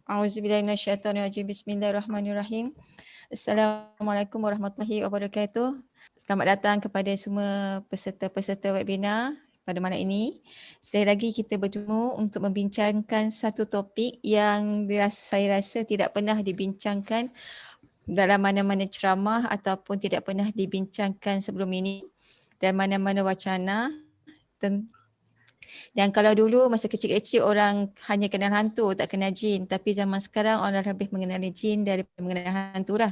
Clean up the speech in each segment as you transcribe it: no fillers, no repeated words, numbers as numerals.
Auzubillahi minasyaitonirrajim. Bismillahirrahmanirrahim. Assalamualaikum warahmatullahi wabarakatuh. Selamat datang kepada semua peserta-peserta webinar pada malam ini. Sekali lagi kita bertemu untuk membincangkan satu topik yang saya rasa tidak pernah dibincangkan dalam mana-mana ceramah ataupun tidak pernah dibincangkan sebelum ini dan mana-mana wacana. Dan kalau dulu masa kecil-kecil orang hanya kenal hantu, tak kenal jin. Tapi zaman sekarang orang lebih mengenali jin daripada mengenali hantu lah.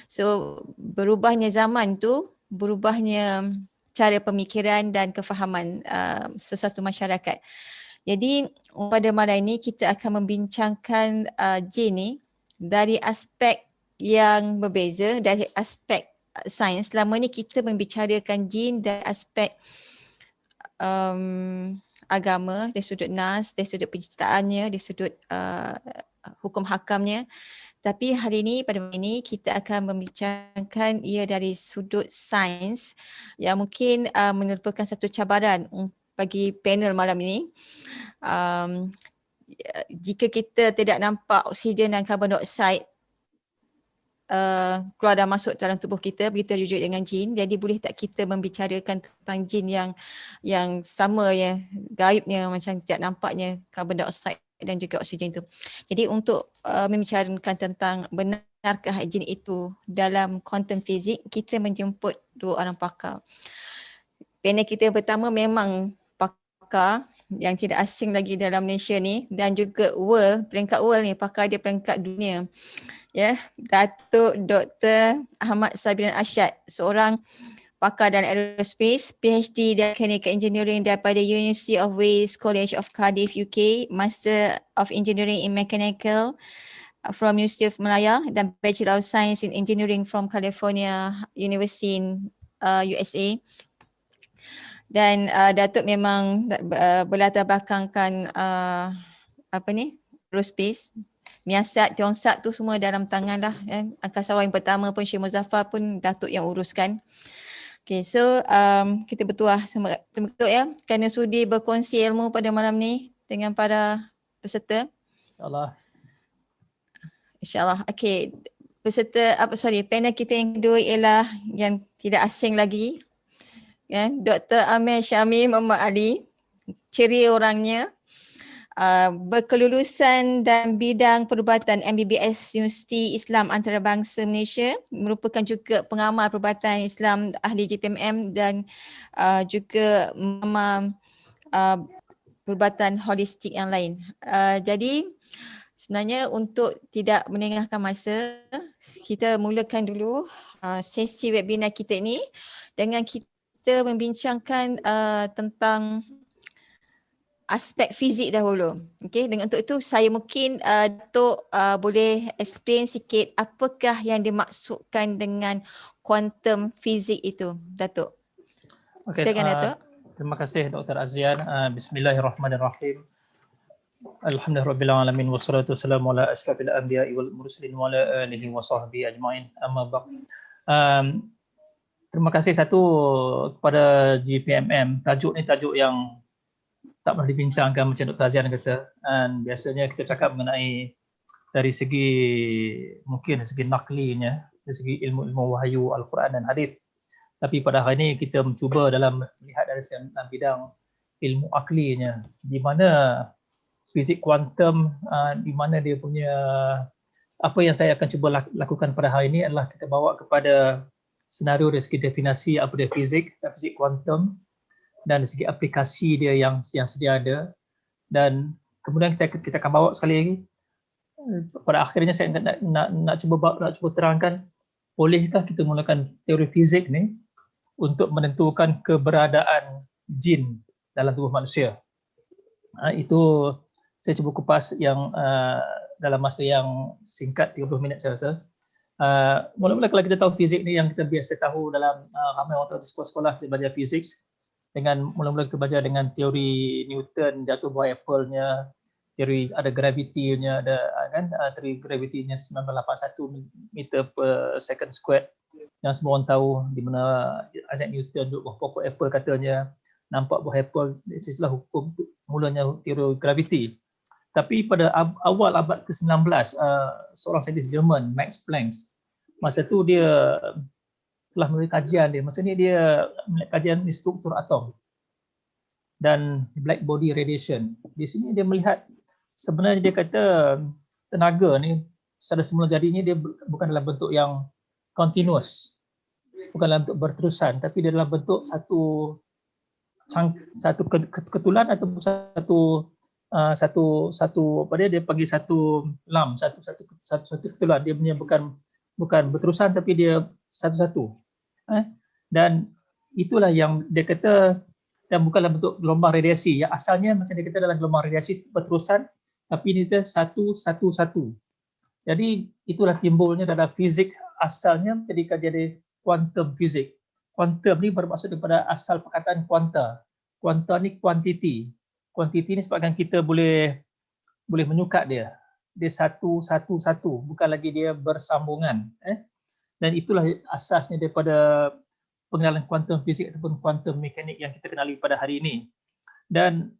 So berubahnya zaman tu, berubahnya cara pemikiran dan kefahaman sesuatu masyarakat. Jadi pada malam ini kita akan membincangkan jin ni dari aspek yang berbeza, dari aspek sains. Selama ni kita membicarakan jin dari aspek agama, dari sudut nas, dari sudut penciptaannya, dari sudut hukum hakamnya. Tapi hari ini, pada malam ini kita akan membincangkan ia dari sudut sains yang mungkin merupakan satu cabaran bagi panel malam ini. Jika kita tidak nampak oksigen dan karbon dioksida keluar dan masuk dalam tubuh kita, begitu juga dengan jin. Jadi boleh tak kita membicarakan tentang jin yang sama, yang gaibnya, macam tidak nampaknya karbon dioksida dan juga oksigen itu. Jadi untuk membicarakan tentang benarkah jin itu dalam kuantum fizik, kita menjemput dua orang pakar. Panel kita yang pertama memang pakar yang tidak asing lagi dalam Malaysia ni, dan juga peringkat world ni, pakar dia peringkat dunia. Ya, Datuk Dr. Ahmad Sabirin Arsyad, seorang pakar dalam aerospace, PhD dan Mechanical Engineering daripada University of Wales College of Cardiff, UK, Master of Engineering in Mechanical from University of Malaya dan Bachelor of Science in Engineering from California University in USA. Dan Datuk memang berlatar belakangkan aerospace. Miasat, Tiongsak tu semua dalam tangan lah. Angkasawan yang pertama pun Syekh Muzaffar pun Datuk yang uruskan. Okay, so kita bertuah terima kasih ya kerana sudi berkongsi ilmu pada malam ni dengan para peserta. InsyaAllah. InsyaAllah. Okay, panel kita yang kedua ialah yang tidak asing lagi. Dr. Amir Syamil Muhammad Ali, ceria orangnya. Berkelulusan dalam bidang perubatan MBBS Universiti Islam Antarabangsa Malaysia, merupakan juga pengamal perubatan Islam ahli JPMM dan juga perubatan holistik yang lain. Jadi sebenarnya untuk tidak menengahkan masa, kita mulakan dulu sesi webinar kita ini dengan kita membincangkan tentang aspek fizik dahulu. Okey, dengan untuk itu saya mungkin Datuk boleh explain sikit apakah yang dimaksudkan dengan kuantum fizik itu, Datuk. Okay, Silakan Datuk. terima kasih Dr. Azian. Bismillahirrahmanirrahim. Alhamdulillahirabbil wassalatu wassalamu ala asyrafil anbiya'i wal mursalin wa ala alihi wa sahbihi ajma'in. Amma ba'd. Terima kasih satu kepada GPMM. Tajuk ni tajuk yang tak pernah dibincangkan macam Dr. Azian kata. Dan biasanya kita cakap mengenai dari segi mungkin dari segi naklinya, dari segi ilmu-ilmu wahyu Al-Quran dan hadis. Tapi pada hari ini kita mencuba dalam melihat dari dalam bidang ilmu aklinya, di mana fizik kuantum, di mana dia punya, apa yang saya akan cuba lakukan pada hari ini adalah kita bawa kepada senario dari segi definisi apa dia fizik dan fizik kuantum, dan dari segi aplikasi dia yang sedia ada. Dan kemudian kita akan bawa sekali lagi pada akhirnya saya nak cuba terangkan, bolehkah kita menggunakan teori fizik ni untuk menentukan keberadaan jin dalam tubuh manusia. Itu saya cuba kupas yang dalam masa yang singkat, 30 minit saya rasa. Mula-mula kalau kita tahu fizik ni, yang kita biasa tahu dalam ramai orang tahu di sekolah-sekolah kita belajar fizik, dengan mula-mula kita belajar dengan teori Newton, jatuh buah apple-nya, teori ada gravity-nya, ada kan, teori gravity-nya 981 meter per second squared, yang semua orang tahu, di mana Isaac Newton duduk buah pokok apple katanya, nampak buah apple, itulah hukum mulanya teori gravity. Tapi pada awal abad ke-19, seorang saintis Jerman, Max Planck, masa tu dia telah melalui kajian dia. Masa ni dia melihat kajian struktur atom dan black body radiation. Di sini dia melihat sebenarnya dia kata tenaga ni secara semula jadinya dia bukan dalam bentuk yang continuous, bukan dalam bentuk berterusan, tapi dia dalam bentuk satu ketulan atau satu apa dia panggil satu lam, satu ketulan. Dia punya bukan berterusan tapi dia satu-satu. Dan itulah yang dia kata, dan bukanlah bentuk gelombang radiasi. Yang asalnya macam dia kata dalam gelombang radiasi berterusan, tapi ini dia satu-satu. Jadi itulah timbulnya dalam fizik asalnya jadi quantum fizik. Quantum ni bermaksud daripada asal perkataan quanta. Quanta ni quantity. Quantity ni sebabkan kita boleh menyukat dia. Dia satu, bukan lagi dia bersambungan. Dan itulah asasnya daripada pengenalan quantum fizik ataupun quantum mekanik yang kita kenali pada hari ini. Dan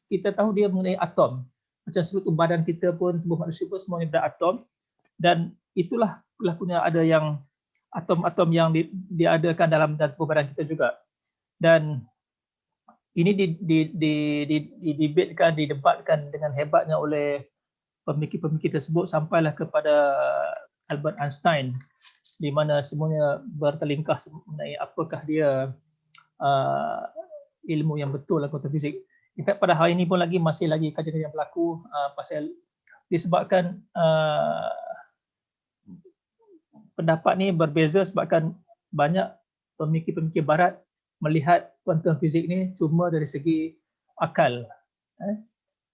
kita tahu dia mengenai atom. Macam seluruh badan kita pun, tubuh manusia pun semuanya beratom. Dan itulah punya ada yang atom-atom yang diadakan dalam tubuh badan kita juga. Dan ini didebatkan dengan hebatnya oleh pemikir-pemikir tersebut sampailah kepada Albert Einstein, di mana semuanya bertelingkah mengenai apakah dia ilmu yang betul dalam quantum fizik. In fact, pada hari ini pun masih lagi kajian yang berlaku pasal disebabkan pendapat ni berbeza sebabkan banyak pemikir-pemikir barat melihat quantum fizik ni cuma dari segi akal.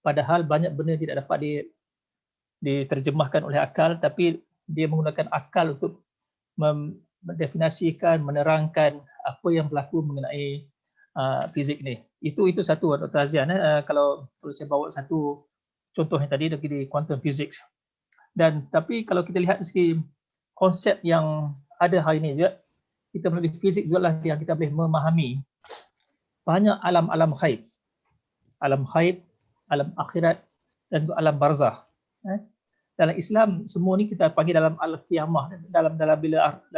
Padahal banyak benda tidak dapat diterjemahkan oleh akal, tapi dia menggunakan akal untuk mendefinisikan, menerangkan apa yang berlaku mengenai fizik ni. Itu satu, Dr. Azian. Kalau saya bawa satu contoh yang tadi di quantum physics. Dan tapi kalau kita lihat dari segi konsep yang ada hari ini juga, kita melalui fizik juga lah yang kita boleh memahami banyak alam-alam ghaib. Alam ghaib, alam akhirat dan juga alam barzakh. Dalam Islam semua ni kita panggil dalam al-qiyamah, dalam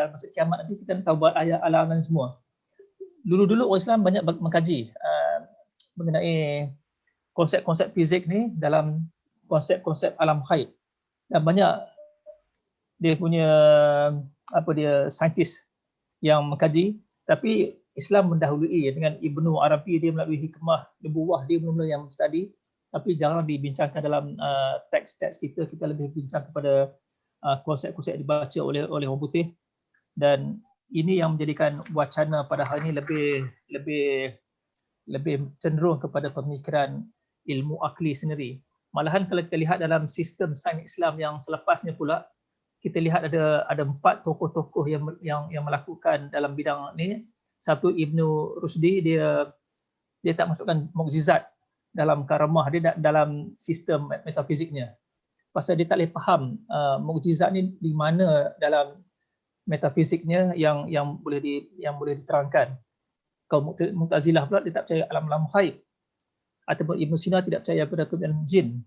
masa kiamat nanti kita tahu ayat alam semua. Dulu orang Islam banyak mengkaji mengenai konsep-konsep fizik ni dalam konsep-konsep alam ghaib. Dan banyak dia punya saintis yang mengkaji, tapi Islam mendahului dengan Ibnu Arabi. Dia melalui hikmah nubuwah dia mula-mula yang study, tapi jarang dibincangkan dalam teks-teks kita. Kita lebih bincang kepada konsep-konsep dibaca oleh orang putih. Dan ini yang menjadikan wacana pada hari ini lebih cenderung kepada pemikiran ilmu akli sendiri. Malahan kalau kita lihat dalam sistem sains Islam yang selepasnya pula, kita lihat ada 4 tokoh-tokoh yang melakukan dalam bidang ni. Satu, Ibnu Rushdi, dia tak masukkan mukjizat dalam karamah dia dalam sistem metafiziknya. Pasal dia tak boleh faham mukjizat ni di mana dalam metafiziknya yang boleh diterangkan. Kaum Mu'tazilah pula dia tak percaya alam-alam ghaib. Ataupun Ibn Sina tidak percaya pada kebenaran jin.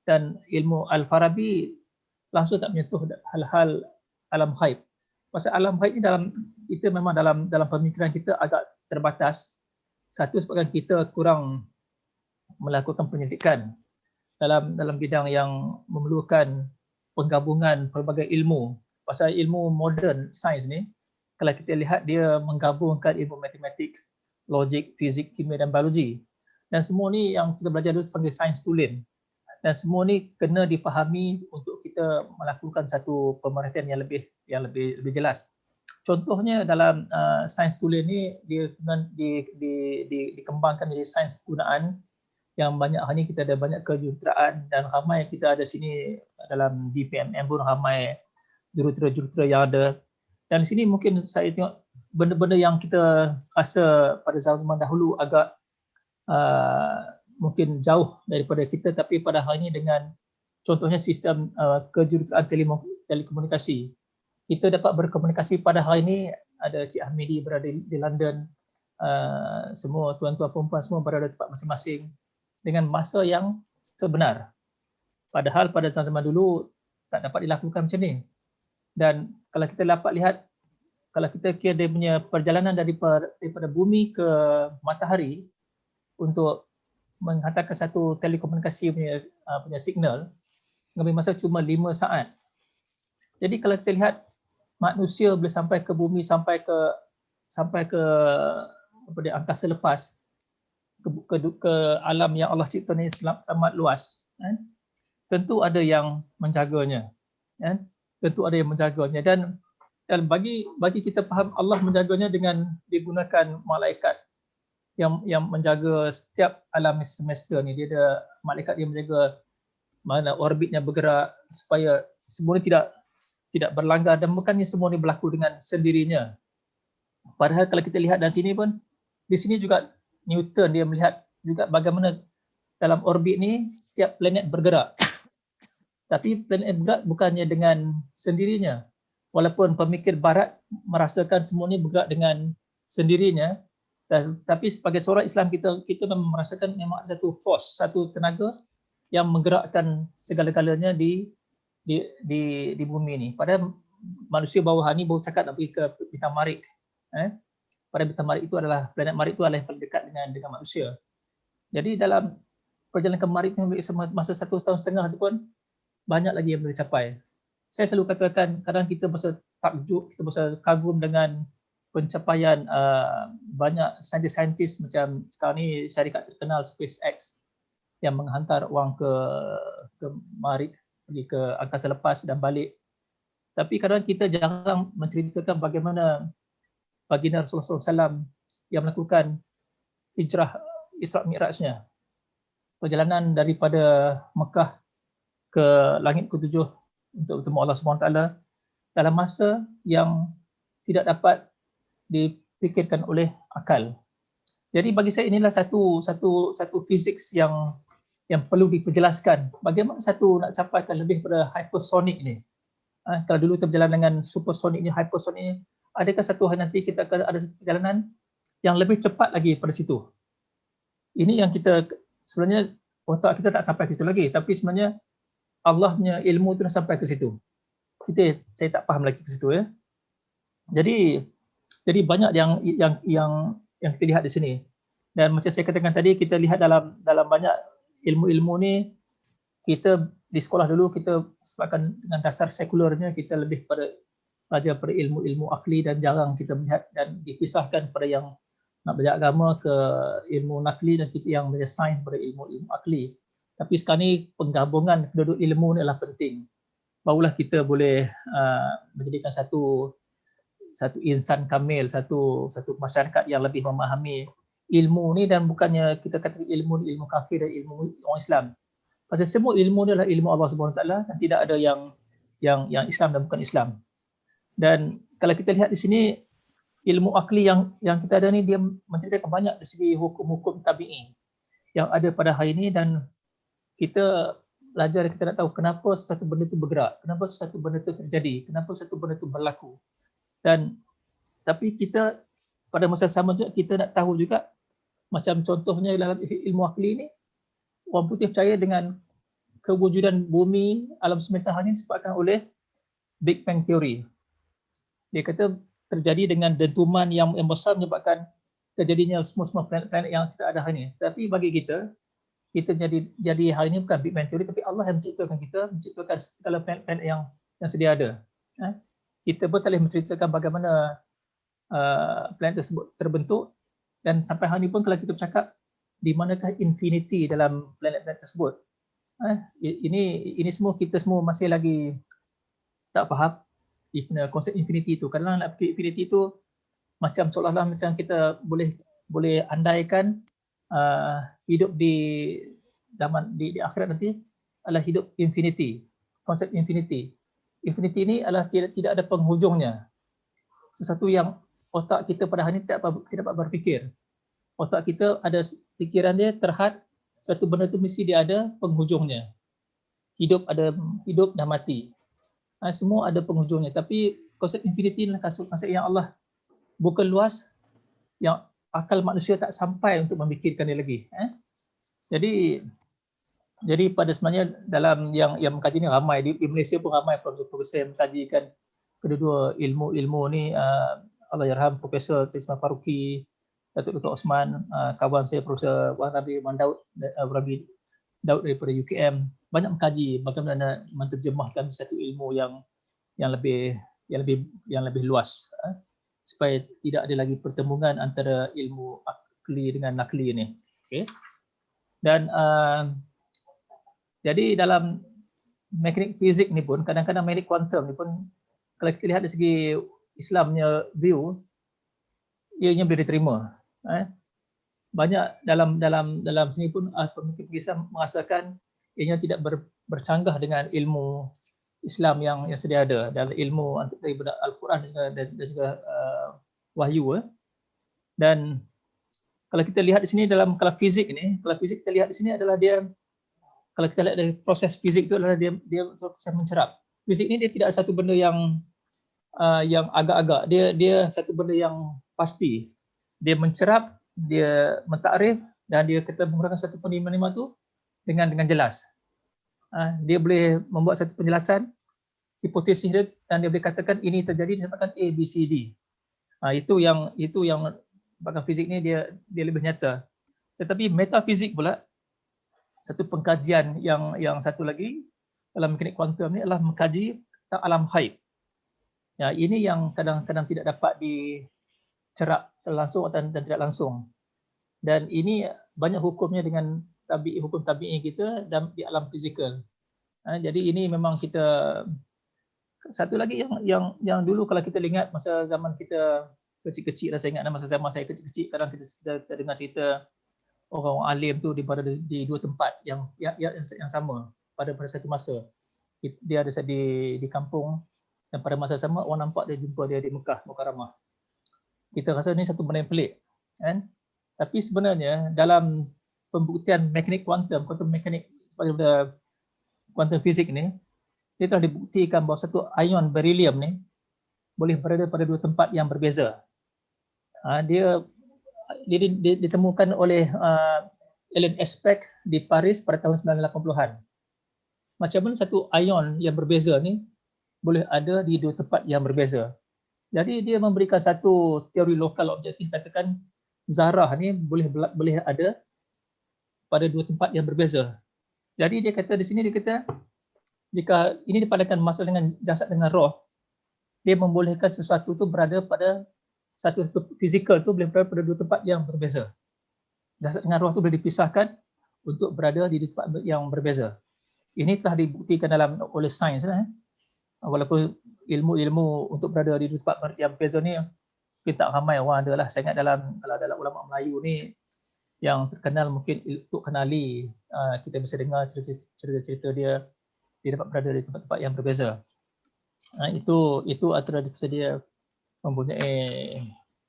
Dan ilmu Al-Farabi langsung tak menyentuh hal-hal alam ghaib. Pasal alam ghaib ni kita memang dalam pemikiran kita agak terbatas. Satu, sebabkan kita kurang melakukan penyelidikan dalam bidang yang memerlukan penggabungan pelbagai ilmu. Pasal ilmu modern sains ni, kalau kita lihat dia menggabungkan ilmu matematik, logik, fizik, kimia dan biologi. Dan semua ni yang kita belajar dulu dipanggil sains tulen. Dan semua ni kena dipahami untuk kita melakukan satu pemerhatian yang lebih jelas. Contohnya dalam sains tulen ni dia dikembangkan menjadi sains penggunaan yang banyak hari ni kita ada banyak kejuruteraan, dan ramai kita ada sini dalam GPMM pun ramai jurutera-jurutera yang ada. Dan di sini mungkin saya tengok benda-benda yang kita rasa pada zaman dahulu agak mungkin jauh daripada kita, tapi pada hari ini dengan contohnya sistem kejuruteraan telekomunikasi, kita dapat berkomunikasi pada hari ini. Ada Cik Hamidi berada di London, semua tuan-tuan perempuan semua berada di tempat masing-masing dengan masa yang sebenar. Padahal pada zaman dulu tak dapat dilakukan macam ni. Dan kalau kita dapat lihat, kalau kita kira dia punya perjalanan daripada bumi ke matahari untuk menghantarkan satu telekomunikasi punya signal, mengambil masa cuma 5 saat. Jadi kalau kita lihat manusia boleh sampai ke bumi, sampai ke angkasa lepas, ke alam yang Allah cipta ni amat luas, kan? Tentu ada yang menjaganya, kan? Tentu ada yang menjaganya, dan bagi kita faham Allah menjaganya dengan digunakan malaikat yang menjaga setiap alam semesta ni. Dia ada malaikat yang menjaga mana orbitnya bergerak supaya semua ni tidak berlanggar, dan bukannya semua ni berlaku dengan sendirinya. Padahal kalau kita lihat dari sini pun, di sini juga Newton dia melihat juga bagaimana dalam orbit ni setiap planet bergerak. Tapi planet bergerak bukannya dengan sendirinya. Walaupun pemikir barat merasakan semua ni bergerak dengan sendirinya, tapi sebagai seorang Islam kita memang merasakan memang ada satu force, satu tenaga yang menggerakkan segala-galanya di bumi ni. Padahal manusia bawahan ni baru cakap nak pergi ke bintang Marikh. Pada bintang Marikh itu adalah, planet Marikh itu adalah yang paling dekat dengan manusia. Jadi dalam perjalanan ke Marikh masa 1 tahun setengah tu pun banyak lagi yang boleh capai. Saya selalu katakan, kadang kita berasa takjub, kita berasa kagum dengan pencapaian banyak saintis-saintis macam sekarang ni syarikat terkenal SpaceX yang menghantar orang ke Marikh, pergi ke angkasa lepas dan balik. Tapi kadang kita jarang menceritakan bagaimana baginda Rasulullah SAW yang melakukan hijrah Isra' Mi'rajnya. Perjalanan daripada Mekah ke langit ke-7 untuk bertemu Allah SWT dalam masa yang tidak dapat dipikirkan oleh akal. Jadi bagi saya inilah satu fizik yang perlu diperjelaskan. Bagaimana satu nak capaikan lebih pada hypersonic ni? Kalau dulu kita berjalan dengan supersonic ni, hypersonic ni, adakah satu hari nanti kita akan ada satu perjalanan yang lebih cepat lagi pada situ? Ini yang kita sebenarnya otak kita tak sampai ke situ lagi, tapi sebenarnya Allah punya ilmu tu dah sampai ke situ. Saya tak faham lagi ke situ, ya. Jadi banyak yang kita lihat di sini. Dan macam saya katakan tadi, kita lihat dalam banyak ilmu-ilmu ni, kita di sekolah dulu kita sebabkan dengan dasar sekularnya kita lebih pada belajar pada ilmu-ilmu akli, dan jarang kita melihat dan dipisahkan pada yang nak belajar agama ke ilmu nakli, dan kita yang belajar sains pada ilmu-ilmu akli. Tapi sekarang ni penggabungan kedua-dua ilmu ni adalah penting. Barulah kita boleh menjadikan satu insan kamil, satu masyarakat yang lebih memahami ilmu ni, dan bukannya kita kata ilmu kafir dan ilmu orang Islam. Pasal semua ilmu ni adalah ilmu Allah SWT, dan tidak ada yang Islam dan bukan Islam. Dan kalau kita lihat di sini, ilmu akli yang kita ada ni, dia menceritakan banyak dari segi hukum-hukum tabi'i yang ada pada hari ini, dan kita belajar, kita nak tahu kenapa sesuatu benda itu bergerak, kenapa sesuatu benda itu terjadi, kenapa sesuatu benda itu berlaku. Dan tapi kita pada masa sama juga kita nak tahu juga, macam contohnya dalam ilmu akli ni, orang putih percaya dengan kewujudan bumi, alam semesta ini disebabkan oleh Big Bang Theory. Dia kata terjadi dengan dentuman yang besar menyebabkan terjadinya semua planet-planet yang kita ada hari ini. Tapi bagi kita jadi hari ini bukan Big Bang Theory, tapi Allah yang menciptakan kita, menciptakan segala planet-planet yang sedia ada. Kita pun boleh menceritakan bagaimana planet tersebut terbentuk, dan sampai hari ini pun kalau kita bercakap di manakah infinity dalam planet-planet tersebut, ini semua kita semua masih lagi tak faham konsep infinity itu. Kadang-kadang nak fikir infinity itu macam seolah-olah macam kita boleh andaikan hidup di zaman di akhirat nanti adalah hidup infinity. Konsep infinity ini adalah tidak ada penghujungnya. Sesuatu yang otak kita pada hari ini tidak dapat berfikir. Otak kita ada fikiran dia terhad satu benda itu mesti dia ada penghujungnya. Hidup dan mati. Semua ada penghujungnya. Tapi konsep infinity adalah konsep yang Allah buka luas, yang akal manusia tak sampai untuk memikirkan dia lagi. Jadi Jadi pada sebenarnya dalam yang mengkaji ni ramai di Malaysia pun ramai profesor yang mengkajikan kedua-dua ilmu ni, Allahyarham Profesor Trisman Faruqi, Datuk Dr. Osman, kawan saya Profesor Wan Rabi Mandaud, Rabi Daud daripada UKM, banyak mengkaji bagaimana menterjemahkan satu ilmu yang lebih luas, supaya tidak ada lagi pertembungan antara ilmu akli dengan nakli ni. Okay. Dan jadi dalam mekanik fizik ni pun, kadang-kadang mekanik kuantum ni pun, kalau kita lihat dari segi Islamnya view, ianya boleh diterima. Banyak dalam sini pun pemikir Islam merasakan ianya tidak bercanggah dengan ilmu Islam yang sedia ada, dalam ilmu daripada Al-Quran dan juga wahyu. Dan kalau kita lihat di sini dalam kalau fizik kita lihat di sini adalah dia, kalau kita lihat dari proses fizik itu adalah dia proses mencerap. Fizik ini dia tidak ada satu benda yang agak-agak, dia satu benda yang pasti. Dia mencerap, dia mentakrif, dan dia kata menggunakan satu penerimaan tu dengan jelas. Dia boleh membuat satu penjelasan hipotesis dia, dan dia boleh katakan ini terjadi disebabkan A, B, C, D. Itu yang bahagian fizik ni dia lebih nyata. Tetapi metafizik pula, satu pengkajian yang satu lagi dalam mekanik kuantum ni adalah mengkaji tentang alam ghaib. Ya, ini yang kadang-kadang tidak dapat dicerap secara langsung dan tidak langsung. Dan ini banyak hukumnya dengan hukum tabi'i kita dan di alam fizikal. Jadi ini memang kita, satu lagi yang dulu kalau kita ingat masa zaman kita kecil-kecil, saya ingat masa zaman saya kecil-kecil, kadang kita dengar cerita orang alim tu berada di dua tempat yang sama pada satu masa. Dia ada di kampung, dan pada masa sama orang nampak dia jumpa dia di Mekah Mukarramah. Kita rasa ni satu benda yang pelik, kan? Tapi sebenarnya dalam pembuktian mekanik kuantum mekanik pada kuantum fizik ni, dia telah dibuktikan bahawa satu ion berilium ni boleh berada pada dua tempat yang berbeza. Dia ditemukan oleh Alan Aspect di Paris pada tahun 1980-an. Macam mana satu ion yang berbeza ni boleh ada di dua tempat yang berbeza. Jadi dia memberikan satu teori lokal objektif, katakan zarah ni boleh ada pada dua tempat yang berbeza. Jadi dia kata di sini, dia kata jika ini dipadankan masalah dengan jasad dengan roh, dia membolehkan sesuatu tu berada pada satu fizikal tu boleh berada pada dua tempat yang berbeza. Jasad dengan roh tu boleh dipisahkan untuk berada di dua tempat yang berbeza. Ini telah dibuktikan oleh sains. Walaupun ilmu untuk berada di tempat yang berbeza ni mungkin tak ramai orang ada lah. Saya ingat kalau dalam ulama Melayu ni yang terkenal mungkin Tok Kanali, kita bisa dengar cerita-cerita dia dapat berada di tempat-tempat yang berbeza. Itu antara dia mempunyai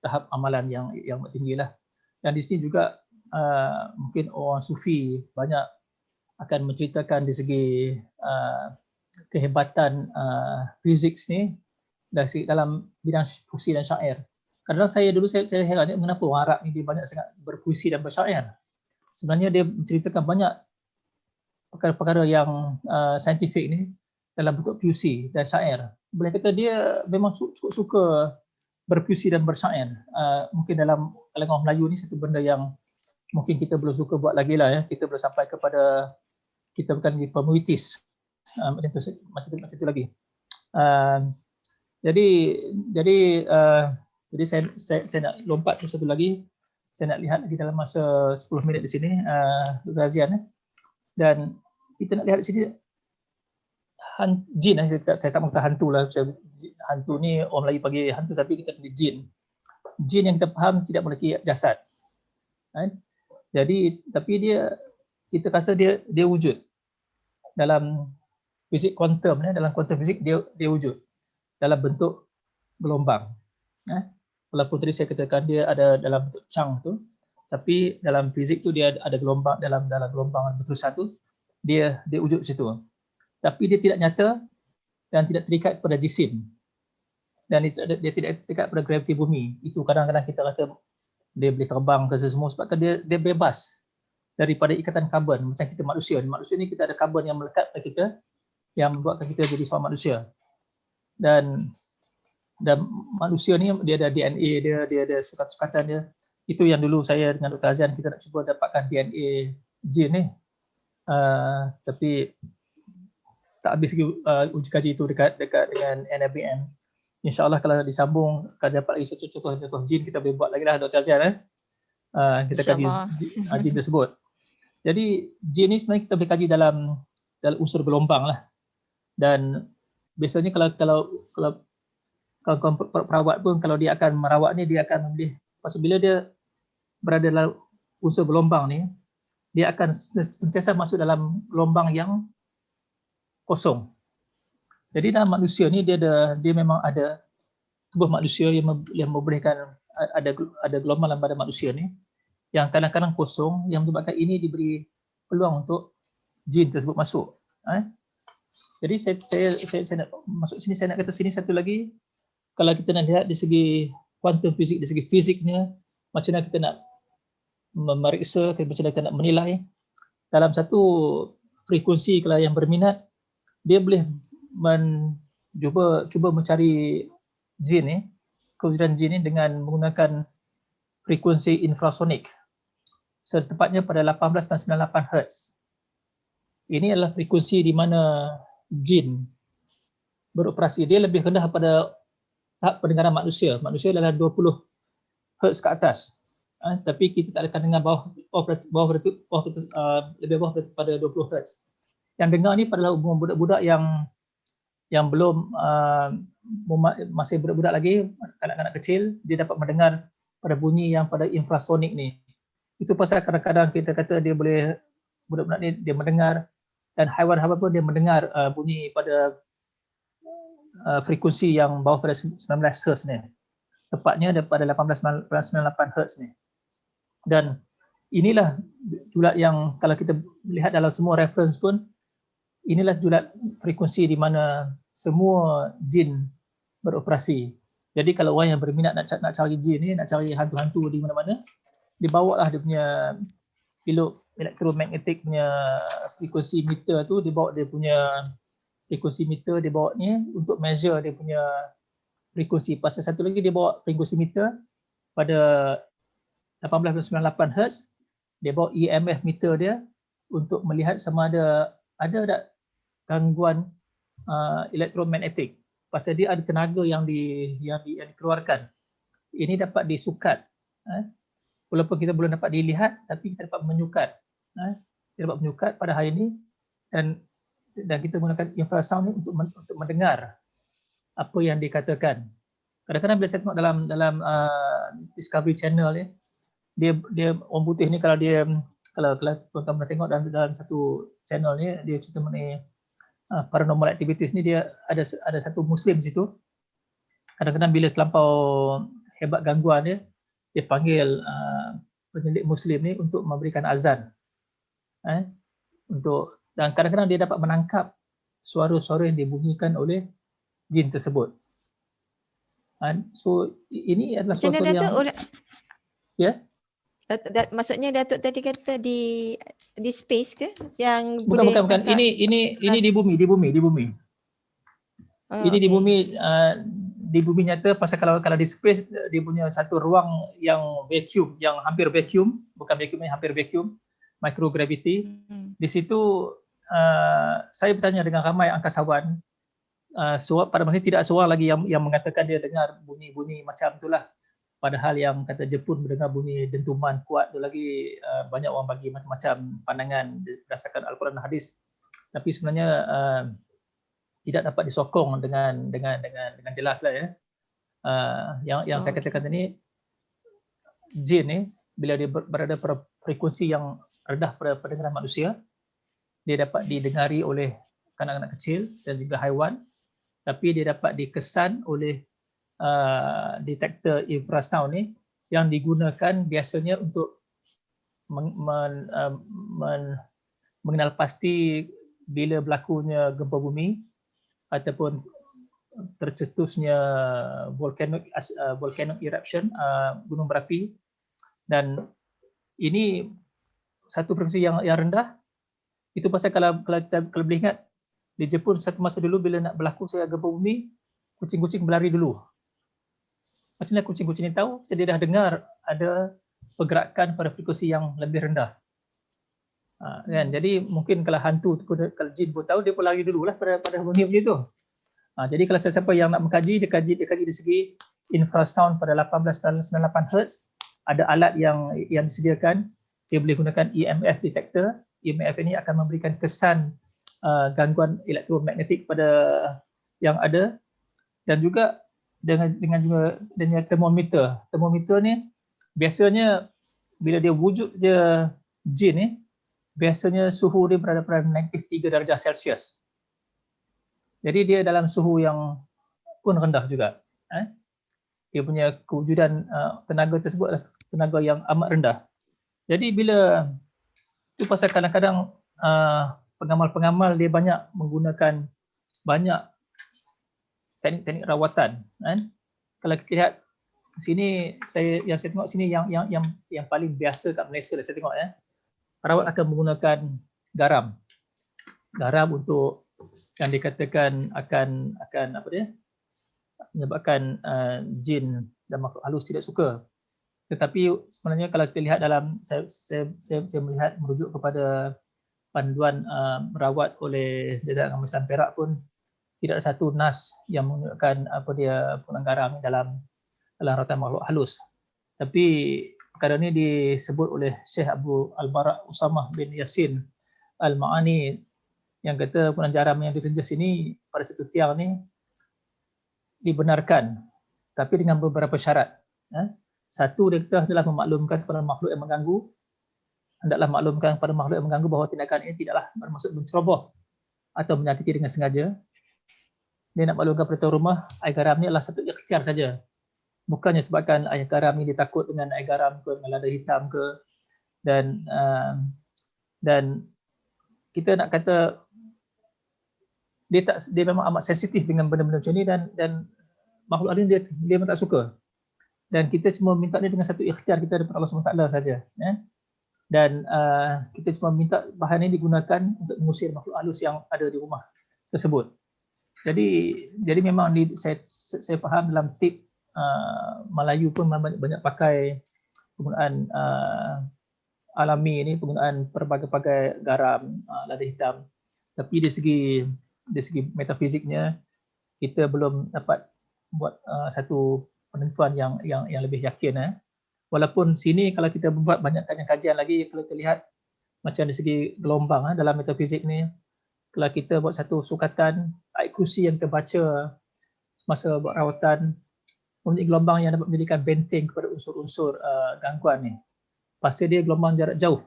tahap amalan yang tinggi lah. Dan di sini juga mungkin orang Sufi banyak akan menceritakan di segi kehebatan fizik ni dalam bidang puisi dan syair. Kadang saya heran mengapa orang Arab ni dia banyak sangat berpuisi dan bersyair. Sebenarnya dia menceritakan banyak perkara-perkara yang saintifik ni dalam bentuk puisi dan syair. Boleh kata dia memang cukup suka berpuisi dan bersyair. Mungkin dalam kalangan orang Melayu ni satu benda yang mungkin kita belum suka buat lagi lah, ya. Kita belum sampai kepada kita bukan di pemuitis. Macam tu lagi. Jadi saya nak lompat ke satu lagi. Saya nak lihat lagi dalam masa 10 minit di sini, Dr. Hazian. Dan kita nak lihat di sini jin. Saya tak mahu kata hantu lah. Hantu ni orang Melayu panggil hantu, tapi kita panggil jin. Jin yang kita faham tidak memiliki jasad. Jadi tapi kita rasa dia wujud dalam fizik kuantum, dalam kuantum fizik dia wujud dalam bentuk gelombang. Walaupun tadi saya katakan dia ada dalam bentuk chunk tu, tapi dalam fizik tu dia ada gelombang, dalam gelombang berterusan tu dia wujud di situ. Tapi dia tidak nyata dan tidak terikat pada jisim. Dan dia tidak terikat pada graviti bumi. Itu kadang-kadang kita rasa dia boleh terbang ke semua sebab dia bebas daripada ikatan karbon macam kita manusia. Manusia ni kita ada karbon yang melekat pada kita yang membuatkan kita jadi seorang manusia. Dan manusia ni dia ada DNA dia ada sukat-sukatan dia. Itu yang dulu saya dengan Dr. Azian kita nak cuba dapatkan DNA jin ni. Tapi tak habis lagi uji kaji itu dekat dengan NIBM. InsyaAllah kalau disambung, kalau dapat lagi contoh-contoh jin, kita boleh buat lagi lah Dr. Azian. Kita kaji jin tersebut. Jadi jin ni sebenarnya kita boleh kaji dalam unsur gelombang lah. Dan biasanya kalau perawat pun kalau dia akan merawat ni, dia akan memilih, pasal bila dia berada dalam unsur gelombang ni, dia akan sentiasa masuk dalam gelombang yang kosong. Jadi dalam manusia ni dia memang ada tubuh manusia yang membolehkan ada gelombang dalam badan manusia ni yang kadang-kadang kosong, yang menyebabkan ini diberi peluang untuk jin tersebut masuk. Jadi saya nak masuk sini, saya nak kata sini satu lagi, kalau kita nak lihat di segi kuantum fizik, di segi fiziknya, macam mana kita nak memeriksa, macam mana kita nak menilai dalam satu frekuensi. Kalau yang berminat, dia boleh cuba mencari jin ni, kewujudan jin ni dengan menggunakan frekuensi infrasonik, setepatnya pada 18.98 Hz. Ini adalah frekuensi di mana jin beroperasi. Dia lebih rendah pada tahap pendengaran manusia. Manusia adalah 20 Hz ke atas. Tapi kita tak akan dengar lebih bawah daripada 20 Hz. Yang dengar ni adalah budak-budak yang belum masih budak-budak lagi, kanak-kanak kecil, dia dapat mendengar pada bunyi yang pada infrasonik ni. Itu pasal kadang-kadang kita kata dia boleh, budak-budak ni dia mendengar, dan haiwan-haiwan pun dia mendengar bunyi pada frekuensi yang bawah pada 19 Hz ni. Tepatnya daripada 18.98 Hz ni. Dan inilah julat yang kalau kita lihat dalam semua reference pun, inilah julat frekuensi di mana semua jin beroperasi. Jadi kalau orang yang berminat nak cari jin ni, nak cari hantu-hantu di mana-mana, dibawalah dia punya pilot elektromagnetik punya frekuensi meter tu, dibawa dia punya frekuensi meter, dia bawa ni untuk measure dia punya frekuensi. Pasal satu lagi dia bawa frekuensi meter pada 18.98 Hz, dia bawa EMF meter dia untuk melihat sama ada tak gangguan elektromagnetik. Pasal dia ada tenaga yang dikeluarkan. Ini dapat disukat. Walaupun kita belum dapat dilihat, tapi kita dapat menyukat. Kita dapat menyukat pada hari ini, dan kita menggunakan infrasound ni untuk mendengar apa yang dikatakan. Kadang-kadang bila saya tengok dalam Discovery Channel ni, dia orang putih ni, kalau tuan-tuan pernah tengok dalam satu channel ni, dia cerita mengenai paranormal activities ni, dia ada satu Muslim di situ. Kadang-kadang bila terlampau hebat gangguan dia panggil penyelidik Muslim ni untuk memberikan azan. Dan kadang-kadang dia dapat menangkap suara-suara yang dibunyikan oleh jin tersebut. So ini adalah suara yang maksudnya Datuk tadi kata di space ke yang bukan. Ini di bumi. Ini di bumi, di bumi nyata. Pasal kalau di space dia punya satu ruang yang vacuum, yang hampir vacuum, bukan vacuum, hampir vacuum, microgravity. Di situ saya bertanya dengan ramai angkasawan, pada masa tidak seorang lagi yang mengatakan dia dengar bunyi-bunyi macam itulah. Padahal yang kata Jepun mendengar bunyi dentuman kuat tu lagi, banyak orang bagi macam-macam pandangan berdasarkan Al-Quran dan Hadis. Tapi sebenarnya tidak dapat disokong dengan jelas lah ya. Yang saya katakan tadi, jin ni bila dia berada pada frekuensi yang rendah pada pendengaran manusia, dia dapat didengari oleh kanak-kanak kecil dan juga haiwan, tapi dia dapat dikesan oleh detektor infrasound ni yang digunakan biasanya untuk mengenal pasti bila berlakunya gempa bumi ataupun tercetusnya volcanic eruption, gunung berapi. Dan ini satu frekuensi yang rendah, itu pasal kalau boleh ingat, di Jepun satu masa dulu bila nak berlaku gempa bumi, kucing-kucing berlari dulu. Macam mana kucing-kucing ni tahu? Dia dah dengar ada pergerakan pada frekuensi yang lebih rendah. Kan? Jadi mungkin kalau hantu, kalau jin pun tahu, dia pun lari dululah pada bunyi macam tu. Jadi kalau siapa yang nak mengkaji, dia kaji dari segi infrasound pada 18.98 Hz. Ada alat yang disediakan, dia boleh gunakan EMF detector. EMF ini akan memberikan kesan gangguan elektromagnetik pada yang ada, dan juga dengan termometer. Termometer ni biasanya bila dia wujud je jin ni, biasanya suhu dia berada pada -3 darjah Celsius. Jadi dia dalam suhu yang pun rendah juga. Dia punya kewujudan tenaga tersebut adalah tenaga yang amat rendah. Jadi bila itu pasal kadang-kadang pengamal-pengamal dia banyak menggunakan banyak teknik-teknik rawatan. Kalau kita lihat sini, saya tengok sini yang paling biasa kat Malaysia saya tengok, perawat akan menggunakan garam untuk yang dikatakan akan apa dia, menyebabkan jin dan makhluk halus tidak suka. Tetapi sebenarnya kalau kita lihat dalam, saya melihat merujuk kepada panduan merawat oleh Jabatan Agama Islam Perak pun, tidak ada satu nas yang menunjukkan apa dia penggunaan garam dalam rawatan makhluk halus. Tapi perkara ini disebut oleh Syekh Abu Al-Barak Usamah bin Yasin Al-Ma'ani, yang kata penggunaan garam yang dirinjis ini pada satu tiang ni dibenarkan, tapi dengan beberapa syarat. Satu, dia kata adalah memaklumkan kepada makhluk yang mengganggu, hendaklah maklumkan kepada makhluk yang mengganggu bahawa tindakan ini tidaklah bermaksud menceroboh atau menyakiti dengan sengaja. Dia nak maklumkan kepada tuan rumah, air garam ni adalah satu ikhtiar saja. Bukannya sebabkan air garam ni ditakut dengan air garam ke, dengan lada hitam ke, dan kita nak kata dia memang amat sensitif dengan benda-benda macam ni, dan makhluk lain dia memang tak suka. Dan kita cuma minta ni dengan satu ikhtiar kita daripada Allah SWT saja. Dan kita cuma minta bahan ini digunakan untuk mengusir makhluk halus yang ada di rumah tersebut. Jadi memang saya faham dalam tip Melayu pun banyak pakai penggunaan alami ini, penggunaan pelbagai garam, lada hitam. Tapi dari segi metafiziknya kita belum dapat buat satu penentuan yang lebih yakin. Walaupun sini kalau kita buat banyak kajian lagi, kalau kita lihat macam dari segi gelombang dalam metafizik ni, kalau kita buat satu sukatan ayat kursi yang kita baca masa buat rawatan, mempunyai gelombang yang dapat menjadikan benteng kepada unsur-unsur gangguan ni. Pasal dia gelombang jarak jauh,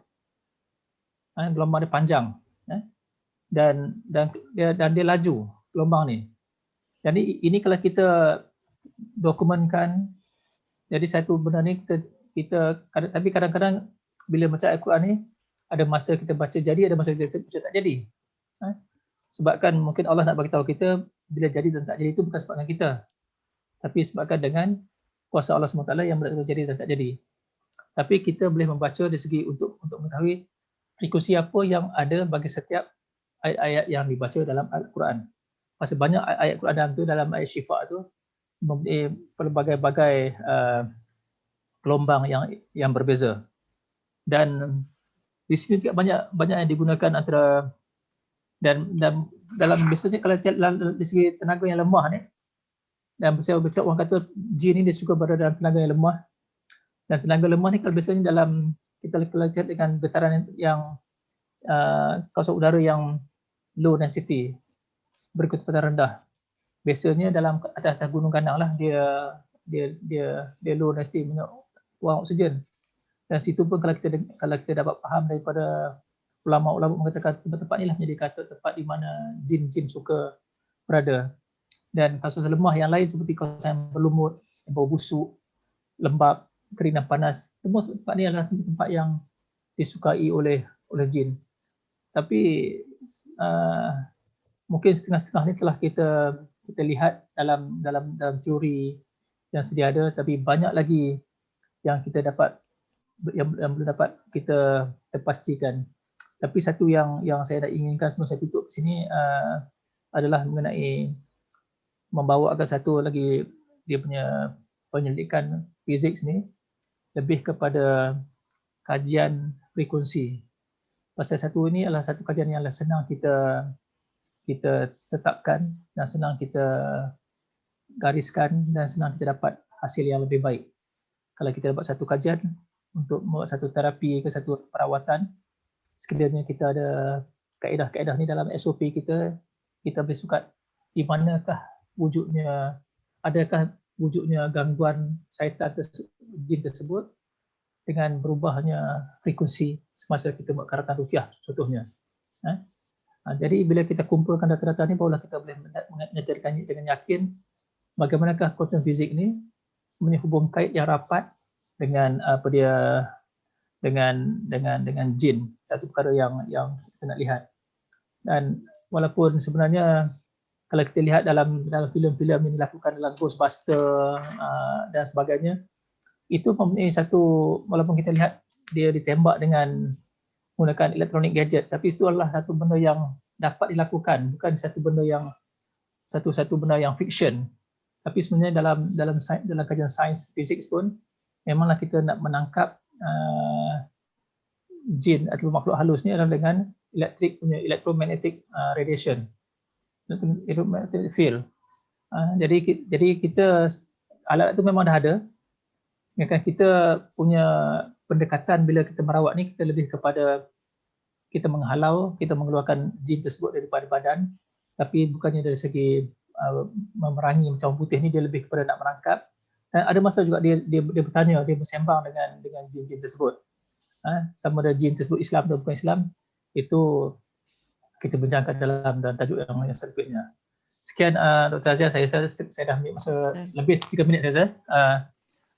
gelombang dia panjang, dan dia laju gelombang ni. Jadi ini kalau kita dokumenkan, jadi satu benda ni kita tapi kadang-kadang bila baca Al-Quran ni, ada masa kita baca jadi, ada masa kita baca tak jadi. Sebabkan mungkin Allah nak bagi tahu kita bila jadi dan tak jadi itu bukan sebabkan kita, tapi sebabkan dengan kuasa Allah SWT yang boleh jadi dan tak jadi. Tapi kita boleh membaca dari segi untuk mengetahui frekuensi apa yang ada bagi setiap ayat-ayat yang dibaca dalam Al-Quran. Pasal banyak ayat Quran dalam tu, dalam ayat syifa tu mempunyai pelbagai-bagai gelombang yang berbeza. Dan di sini juga banyak yang digunakan antara dan dalam biasanya kalau dari segi tenaga yang lemah ni, dan biasa orang kata jin ni dia suka berada dalam tenaga yang lemah, dan tenaga lemah ni kalau biasanya dalam kita lihat dengan getaran yang kawasan udara yang low density, berkecepatan rendah, biasanya dalam atas gunung ganang lah dia low density, kurang oksigen. Dan situ pun kalau kita dapat faham daripada ulama-ulama mengatakan tempat-tempat ni lah menjadi tempat di mana jin-jin suka berada. Dan kawasan lemah yang lain seperti kawasan berlumut, yang bau busuk, lembap, kering dan panas, semua tempat ni adalah tempat yang disukai oleh jin. Tapi mungkin setengah-setengah ni telah kita lihat dalam teori yang sedia ada, tapi banyak lagi yang kita dapat yang belum dapat kita pastikan. Tapi satu yang saya nak inginkan sebelum saya tutup sini adalah mengenai membawakan satu lagi dia punya penyelidikan fizik ni lebih kepada kajian frekuensi. Pasal satu ini adalah satu kajian yang senang kita tetapkan dan senang kita gariskan dan senang kita dapat hasil yang lebih baik. Kalau kita dapat satu kajian untuk membuat satu terapi ke satu perawatan, sekiranya kita ada kaedah-kaedah ni dalam SOP kita boleh sukat di manakah wujudnya, adakah wujudnya gangguan syaitan jin tersebut dengan berubahnya frekuensi semasa kita buat karatan ruqyah contohnya. Jadi bila kita kumpulkan data-data ni, barulah kita boleh menyatakan dengan yakin bagaimanakah kuantum fizik ni punya hubung kait yang rapat dengan apa dia dengan jin, satu perkara yang kita nak lihat. Dan walaupun sebenarnya kalau kita lihat dalam filem-filem yang dilakukan dalam Ghostbuster dan sebagainya, itu mempunyai satu, walaupun kita lihat dia ditembak dengan menggunakan elektronik gadget, tapi itu adalah satu benda yang dapat dilakukan, bukan satu benda yang fiction. Tapi sebenarnya dalam kajian sains fizik pun memanglah kita nak menangkap jin atau makhluk halus ni adalah dengan electromagnetic radiation, electromagnetic field. Jadi kita alat itu memang dah ada. Kita punya pendekatan bila kita merawat ni, kita lebih kepada kita menghalau, kita mengeluarkan jin tersebut daripada badan, tapi bukannya dari segi memerangi macam putih ni, dia lebih kepada nak menangkap. Dan ada masa juga dia bertanya, dia bersembang dengan jin-jin tersebut. Sama ada jin tersebut Islam atau bukan Islam, itu kita bincangkan dalam tajuk yang selanjutnya. Sekian Dr. Azia, saya dah ambil masa lebih 3 minit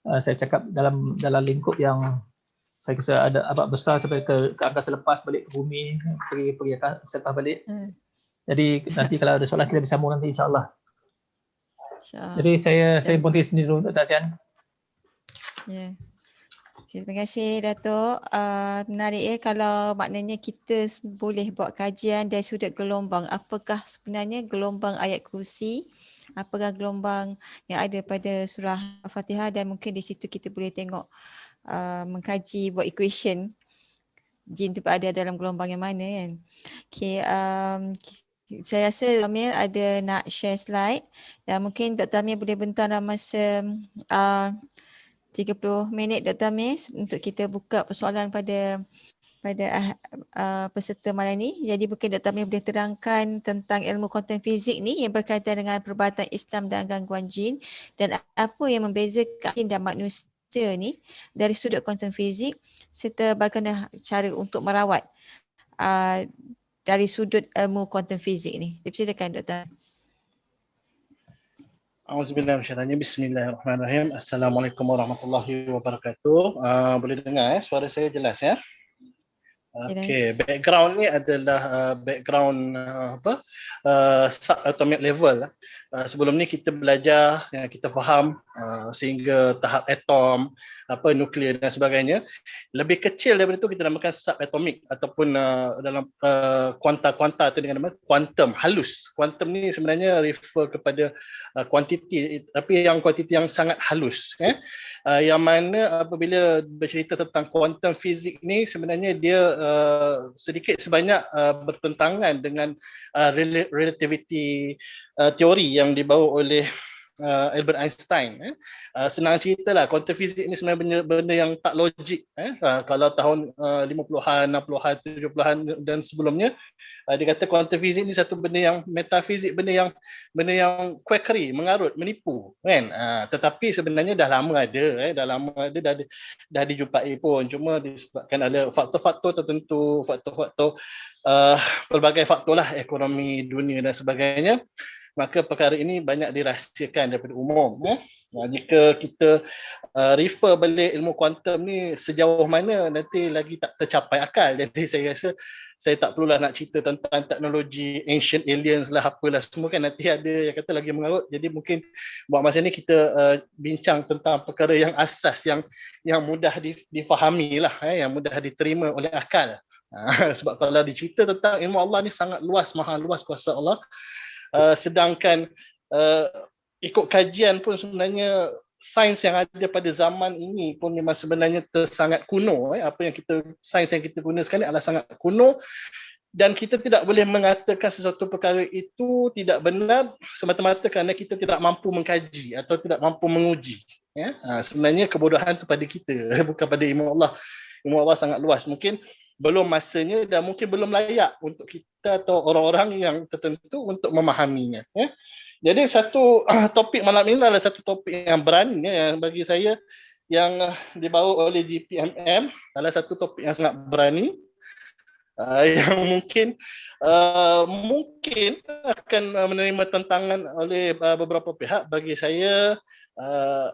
saya cakap dalam lingkup yang saya rasa ada abad besar sampai ke angkasa lepas, balik ke bumi, pergi selepas balik. Jadi nanti kalau ada soalan kita bisa sambung nanti insya-Allah. Jadi saya berhenti sini dulu Dr. Azian. Ya. Terima kasih Datuk. Menarik ya kalau maknanya kita boleh buat kajian dari sudut gelombang. Apakah sebenarnya gelombang ayat kursi? Apakah gelombang yang ada pada surah Al-Fatihah, dan mungkin di situ kita boleh tengok mengkaji buat equation jin tu ada dalam gelombang yang mana kan. Okay, saya rasa Dr. Amir ada nak share slide dan mungkin Dr. Amir boleh bentang dalam masa 30 minit Dr. Amir untuk kita buka persoalan pada peserta malam ni. Jadi mungkin Dr. Amir boleh terangkan tentang ilmu kuantum fizik ni yang berkaitan dengan perubatan Islam dan gangguan jin, dan apa yang membezakan jin dan manusia ni dari sudut kuantum fizik, serta bagaimana cara untuk merawat dari sudut ilmu kuantum fizik ni. Silakan Dr. Auzubillahi Bismillahirrahmanirrahim. Assalamualaikum warahmatullahi wabarakatuh. Boleh dengar suara saya jelas ya? Okey, background ni adalah background subatomic level. Sebelum ni kita belajar, kita faham sehingga tahap atom, nuklear dan sebagainya. Lebih kecil daripada itu kita namakan subatomic ataupun dalam kuanta itu dengan nama kuantum halus. Kuantum ni sebenarnya refer kepada kuantiti, tapi yang kuantiti yang sangat halus. Yang mana apabila bercerita tentang kuantum fizik ni sebenarnya dia sedikit sebanyak bertentangan dengan relativity teori yang dibawa oleh Albert Einstein. Senang ceritalah, kuantum fizik ni sebenarnya benda yang tak logik. Kalau tahun 50-an, 60-an, 70-an dan sebelumnya, dia kata kuantum fizik ni satu benda yang metafizik, benda yang quackery, mengarut, menipu, kan? Tetapi sebenarnya dah lama ada, dah dijumpai pun. Cuma disebabkan ada faktor-faktor tertentu, faktor-faktor pelbagai faktor lah, ekonomi dunia dan sebagainya. maka perkara ini banyak dirahsiakan daripada umum. Jika kita refer balik ilmu kuantum ni sejauh mana, nanti lagi tak tercapai akal. Jadi saya rasa saya tak perlulah nak cerita tentang teknologi ancient aliens lah, apalah semua kan, nanti ada yang kata lagi mengarut. Jadi mungkin buat masa ni kita bincang tentang perkara yang asas, yang mudah difahami lah, yang mudah diterima oleh akal. Sebab kalau dicerita tentang ilmu Allah ni sangat luas, maha luas kuasa Allah. Sedangkan ikut kajian pun sebenarnya sains yang ada pada zaman ini pun memang sebenarnya sangat kuno. Sains yang kita guna sekarang ni adalah sangat kuno, dan kita tidak boleh mengatakan sesuatu perkara itu tidak benar semata-mata kerana kita tidak mampu mengkaji atau tidak mampu menguji. Sebenarnya kebodohan itu pada kita, bukan pada ilmu Allah. Ilmu Allah sangat luas. Mungkin belum masanya dan mungkin belum layak untuk kita atau orang-orang yang tertentu untuk memahaminya. Jadi satu topik malam ini adalah satu topik yang berani, yang bagi saya yang dibawa oleh GPMM adalah satu topik yang sangat berani, yang mungkin akan menerima tantangan oleh beberapa pihak. Bagi saya,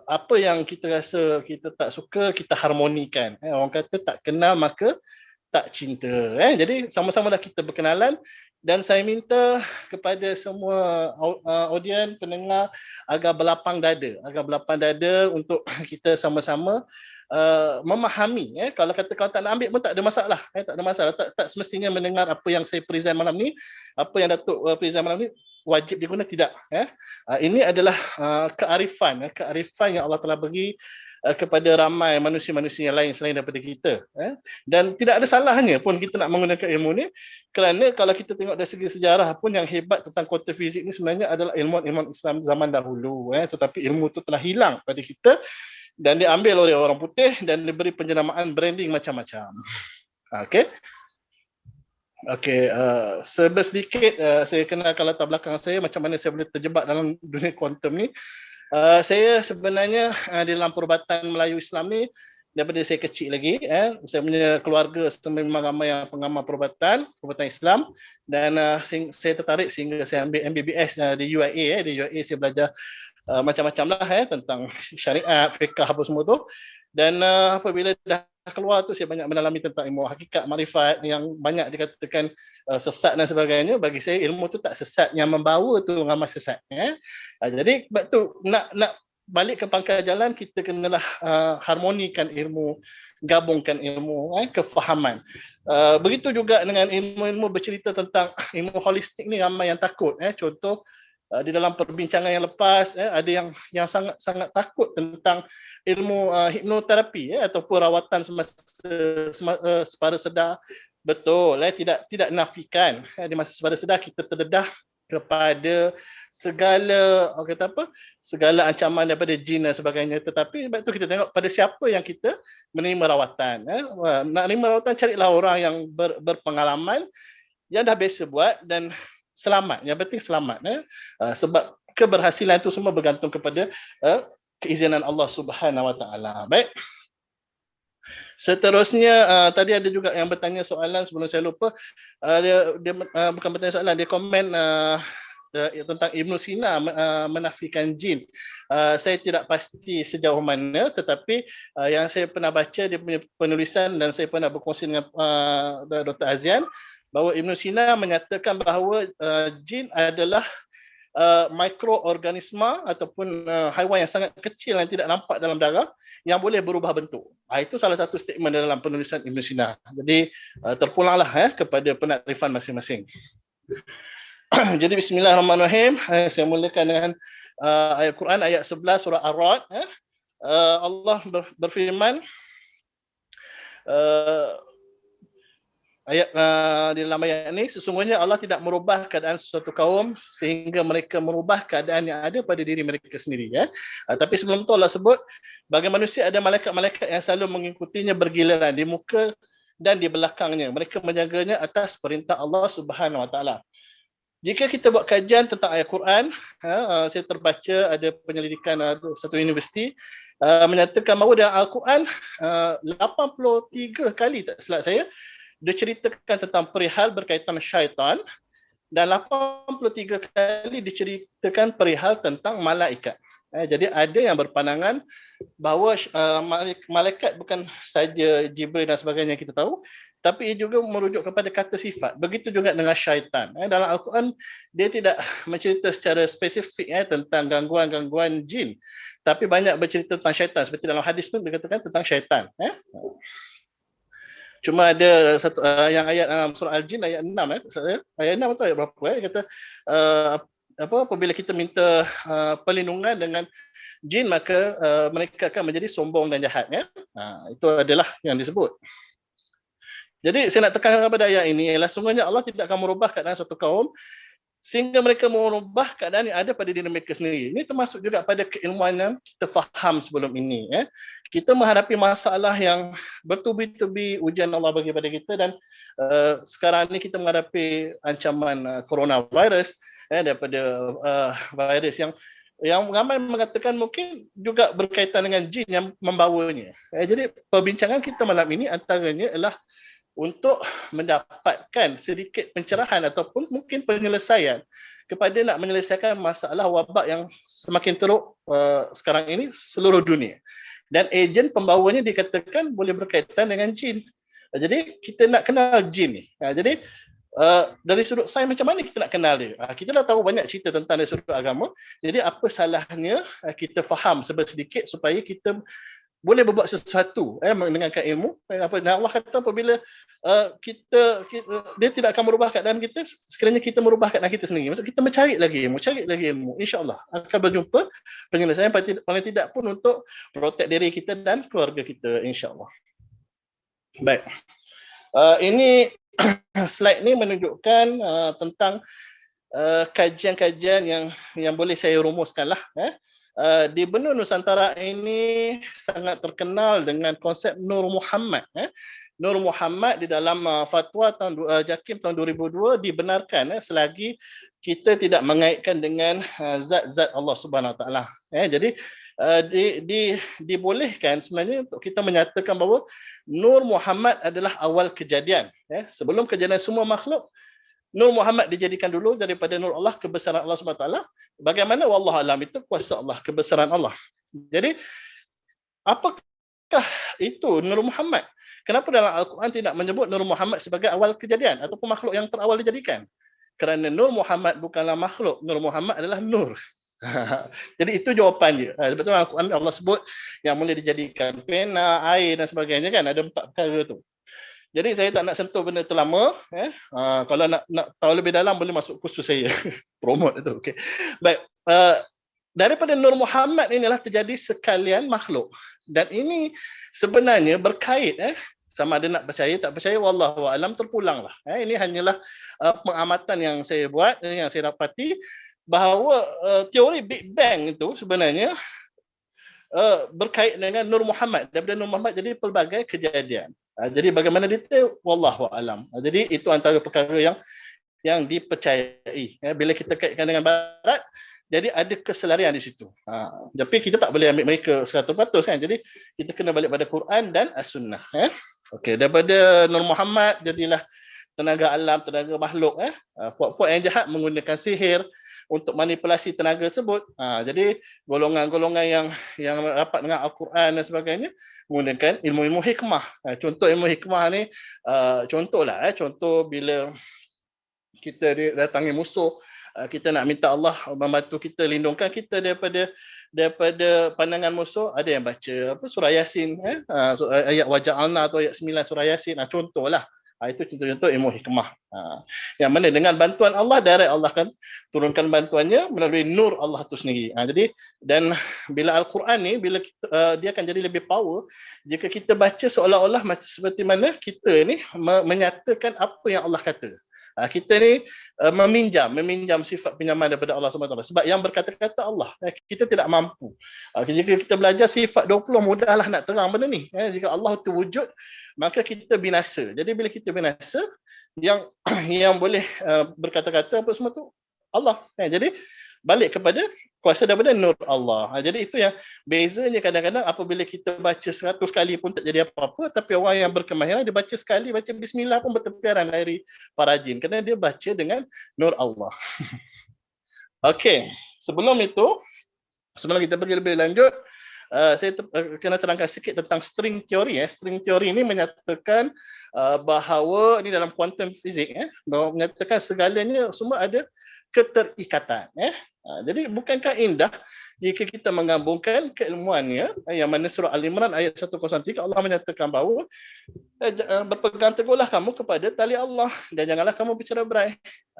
apa yang kita rasa kita tak suka, kita harmonikan. Orang kata tak kenal maka tak cinta. Jadi sama-sama dah kita berkenalan, dan saya minta kepada semua audien, pendengar agar berlapang dada untuk kita sama-sama memahami. Kalau tak nak ambil pun tak ada masalah. Tak ada masalah. Tak semestinya mendengar apa yang saya present malam ni, apa yang Datuk present malam ni wajib diguna, tidak. Ini adalah kearifan yang Allah telah bagi kepada ramai manusia-manusia yang lain selain daripada kita. Dan tidak ada salahnya pun kita nak menggunakan ilmu ni, kerana kalau kita tengok dari segi sejarah pun, yang hebat tentang kuantum fizik ni sebenarnya adalah ilmuwan Islam zaman dahulu. Tetapi ilmu tu telah hilang pada kita dan diambil oleh orang putih dan diberi penjenamaan branding macam-macam. Okey. Sedikit saya kenalkan latar belakang saya, macam mana saya boleh terjebak dalam dunia kuantum ni. Saya sebenarnya di dalam perubatan Melayu Islam ni daripada saya kecil lagi. Saya punya keluarga memang ramai yang pengamal perubatan Islam, dan saya tertarik sehingga saya ambil MBBS di UIA. Di UIA saya belajar macam-macam lah tentang syariat, fiqh apa semua tu. Dan apabila dah keluar tu, saya banyak mendalami tentang ilmu hakikat, makrifat yang banyak dikatakan sesat dan sebagainya. Bagi saya ilmu tu tak sesat, yang membawa tu ramai sesat. Jadi sebab tu nak balik ke pangkal jalan, kita kenalah harmonikan ilmu, gabungkan ilmu, kefahaman. Begitu juga dengan ilmu-ilmu bercerita tentang ilmu holistik ni, ramai yang takut. Contoh di dalam perbincangan yang lepas, ada yang sangat takut tentang ilmu hipnoterapi ataupun rawatan separa sedar. Betul, tidak nafikan di masa separa sedar kita terdedah kepada segala segala ancaman daripada jin dan sebagainya. Tetapi sebab itu kita tengok pada siapa yang kita menerima rawatan. Nak menerima rawatan, carilah orang yang berpengalaman, yang dah biasa buat dan selamat. Yang penting selamat. Sebab keberhasilan itu semua bergantung kepada keizinan Allah Subhanahu Wa Taala. Baik. Seterusnya tadi ada juga yang bertanya soalan, sebelum saya lupa. Dia bukan bertanya soalan, dia komen tentang Ibn Sina menafikan jin. Saya tidak pasti sejauh mana, tetapi yang saya pernah baca dia punya penulisan dan saya pernah berkongsi dengan Dr. Azian, bahawa Ibn Sina menyatakan bahawa jin adalah mikroorganisma ataupun haiwan yang sangat kecil yang tidak nampak dalam darah, yang boleh berubah bentuk. Itu salah satu statement dalam penulisan Ibn Sina. Jadi terpulanglah kepada penakrifan masing-masing. Jadi bismillahirrahmanirrahim. Saya mulakan dengan ayat Quran, ayat 11 surah Ar-Ra'd. Allah berfirman, di dalam ayat ini, sesungguhnya Allah tidak merubah keadaan sesuatu kaum sehingga mereka merubah keadaan yang ada pada diri mereka sendiri. Tapi sebelum itu Allah sebut, bagi manusia ada malaikat-malaikat yang selalu mengikutinya bergiliran di muka dan di belakangnya. Mereka menjaganya atas perintah Allah Subhanahu Wa Taala. Jika kita buat kajian tentang ayat Quran, saya terbaca ada penyelidikan satu universiti menyatakan bahawa dalam Al-Quran 83 kali, tak silap saya, dia ceritakan tentang perihal berkaitan syaitan, dan 83 kali diceritakan perihal tentang malaikat. Jadi ada yang berpandangan bahawa malaikat bukan saja Jibril dan sebagainya kita tahu, tapi ia juga merujuk kepada kata sifat. Begitu juga dengan syaitan. Dalam Al-Quran dia tidak mencerita secara spesifik tentang gangguan-gangguan jin, tapi banyak bercerita tentang syaitan. Seperti dalam hadis pun dikatakan tentang syaitan. Cuma ada satu yang ayat dalam surah Al-Jin ayat 6 ayat 6 atau ayat berapa dia kata apabila kita minta perlindungan dengan jin maka mereka akan menjadi sombong dan jahat itu adalah yang disebut. Jadi saya nak tekankan pada ayat ini ialah sungguhnya Allah tidak akan merubah keadaan suatu kaum sehingga mereka merubah keadaan yang ada pada diri mereka sendiri. Ini termasuk juga pada keilmuan yang kita faham sebelum ini. Kita menghadapi masalah yang bertubi-tubi ujian Allah bagi pada kita dan sekarang ini kita menghadapi ancaman coronavirus daripada virus yang ramai mengatakan mungkin juga berkaitan dengan jin yang membawanya. Jadi perbincangan kita malam ini antaranya ialah untuk mendapatkan sedikit pencerahan ataupun mungkin penyelesaian kepada nak menyelesaikan masalah wabak yang semakin teruk sekarang ini seluruh dunia. Dan ejen pembawanya dikatakan boleh berkaitan dengan jin. Jadi kita nak kenal jin ni. Jadi dari sudut sains macam mana kita nak kenal dia? Kita dah tahu banyak cerita tentang dari sudut agama. Jadi apa salahnya kita faham sedikit supaya kita boleh berbuat sesuatu mendengarkan ilmu. Allah kata apabila dia tidak akan merubah keadaan kita sekiranya kita merubah keadaan kita sendiri. Maksud kita mencari lagi ilmu, insya-Allah akan berjumpa penyelesaian paling tidak pun untuk protect diri kita dan keluarga kita, insya-Allah. Baik. Ini slide ni menunjukkan tentang kajian-kajian yang boleh saya rumuskanlah. Di benua Nusantara ini sangat terkenal dengan konsep Nur Muhammad. Nur Muhammad di dalam fatwa tahun JAKIM tahun 2002 dibenarkan selagi kita tidak mengaitkan dengan zat-zat Allah Subhanahu Wa Taala. Jadi dibolehkan sebenarnya untuk kita menyatakan bahawa Nur Muhammad adalah awal kejadian. Sebelum kejadian semua makhluk, Nur Muhammad dijadikan dulu daripada nur Allah, kebesaran Allah SWT. Bagaimana wallahu alam, itu kuasa Allah, kebesaran Allah. Jadi apakah itu Nur Muhammad? Kenapa dalam Al-Quran tidak menyebut Nur Muhammad sebagai awal kejadian ataupun makhluk yang terawal dijadikan? Kerana Nur Muhammad bukanlah makhluk, Nur Muhammad adalah nur. Jadi itu jawapan dia. Sebab tu Al-Quran Allah sebut yang boleh dijadikan pena, air dan sebagainya kan, ada 4 perkara tu. Jadi saya tak nak sentuh benda tu lama. Kalau nak tahu lebih dalam boleh masuk kursus saya. Promote itu. Okay. Baik. Daripada Nur Muhammad inilah terjadi sekalian makhluk. Dan ini sebenarnya berkait. Sama ada nak percaya tak percaya, wallahu alam, terpulanglah. Ini hanyalah pengamatan yang saya buat, yang saya dapati bahawa teori Big Bang itu sebenarnya berkait dengan Nur Muhammad. Daripada Nur Muhammad jadi pelbagai kejadian. Jadi bagaimana detail, wallahu alam. Jadi itu antara perkara yang dipercayai. Bila kita kaitkan dengan barat, jadi ada keselarian di situ. Tapi kita tak boleh ambil mereka 100% kan. Jadi kita kena balik pada Quran dan As-Sunnah. Okey, daripada Nur Muhammad jadilah tenaga alam, tenaga makhluk. Puak-puak yang jahat menggunakan sihir untuk manipulasi tenaga tersebut. Jadi golongan-golongan yang rapat dengan Al-Quran dan sebagainya menggunakan ilmu-ilmu hikmah. Contoh ilmu hikmah ni, contoh bila kita datangi musuh, kita nak minta Allah membantu kita, lindungkan kita daripada pandangan musuh, ada yang baca surah Yasin, ayat waja'alna atau ayat 9 surah Yasin, contohlah. Itu contoh-contoh ilmu hikmah. Yang mana dengan bantuan Allah, direct Allah akan turunkan bantuannya melalui nur Allah itu sendiri. Jadi dan bila Al-Quran ni, bila dia akan jadi lebih power jika kita baca seolah-olah seperti mana kita ni menyatakan apa yang Allah kata. Kita ni meminjam sifat pinjaman daripada Allah SWT. Sebab yang berkata-kata Allah, kita tidak mampu. Jika kita belajar sifat 20, mudahlah nak terang benda ni. Jika Allah itu wujud, maka kita binasa. Jadi bila kita binasa, yang boleh berkata-kata apa semua tu Allah. Jadi balik kepada kuasa daripada nur Allah. Jadi itu yang bezanya kadang-kadang apabila kita baca 100 kali pun tak jadi apa-apa, tapi orang yang berkemahiran dia baca sekali, baca bismillah pun bertepiaran dari para jin kerana dia baca dengan nur Allah. Okey, sebelum kita pergi lebih lanjut, saya kena terangkan sikit tentang string theory. String theory ini menyatakan bahawa ini dalam quantum physics, bahawa menyatakan segalanya semua ada keterikatan. Jadi bukankah indah jika kita menggabungkan keilmuannya yang mana surah Al-Imran ayat 103 Allah menyatakan bahawa berpegang teguhlah kamu kepada tali Allah dan janganlah kamu bercerai berai.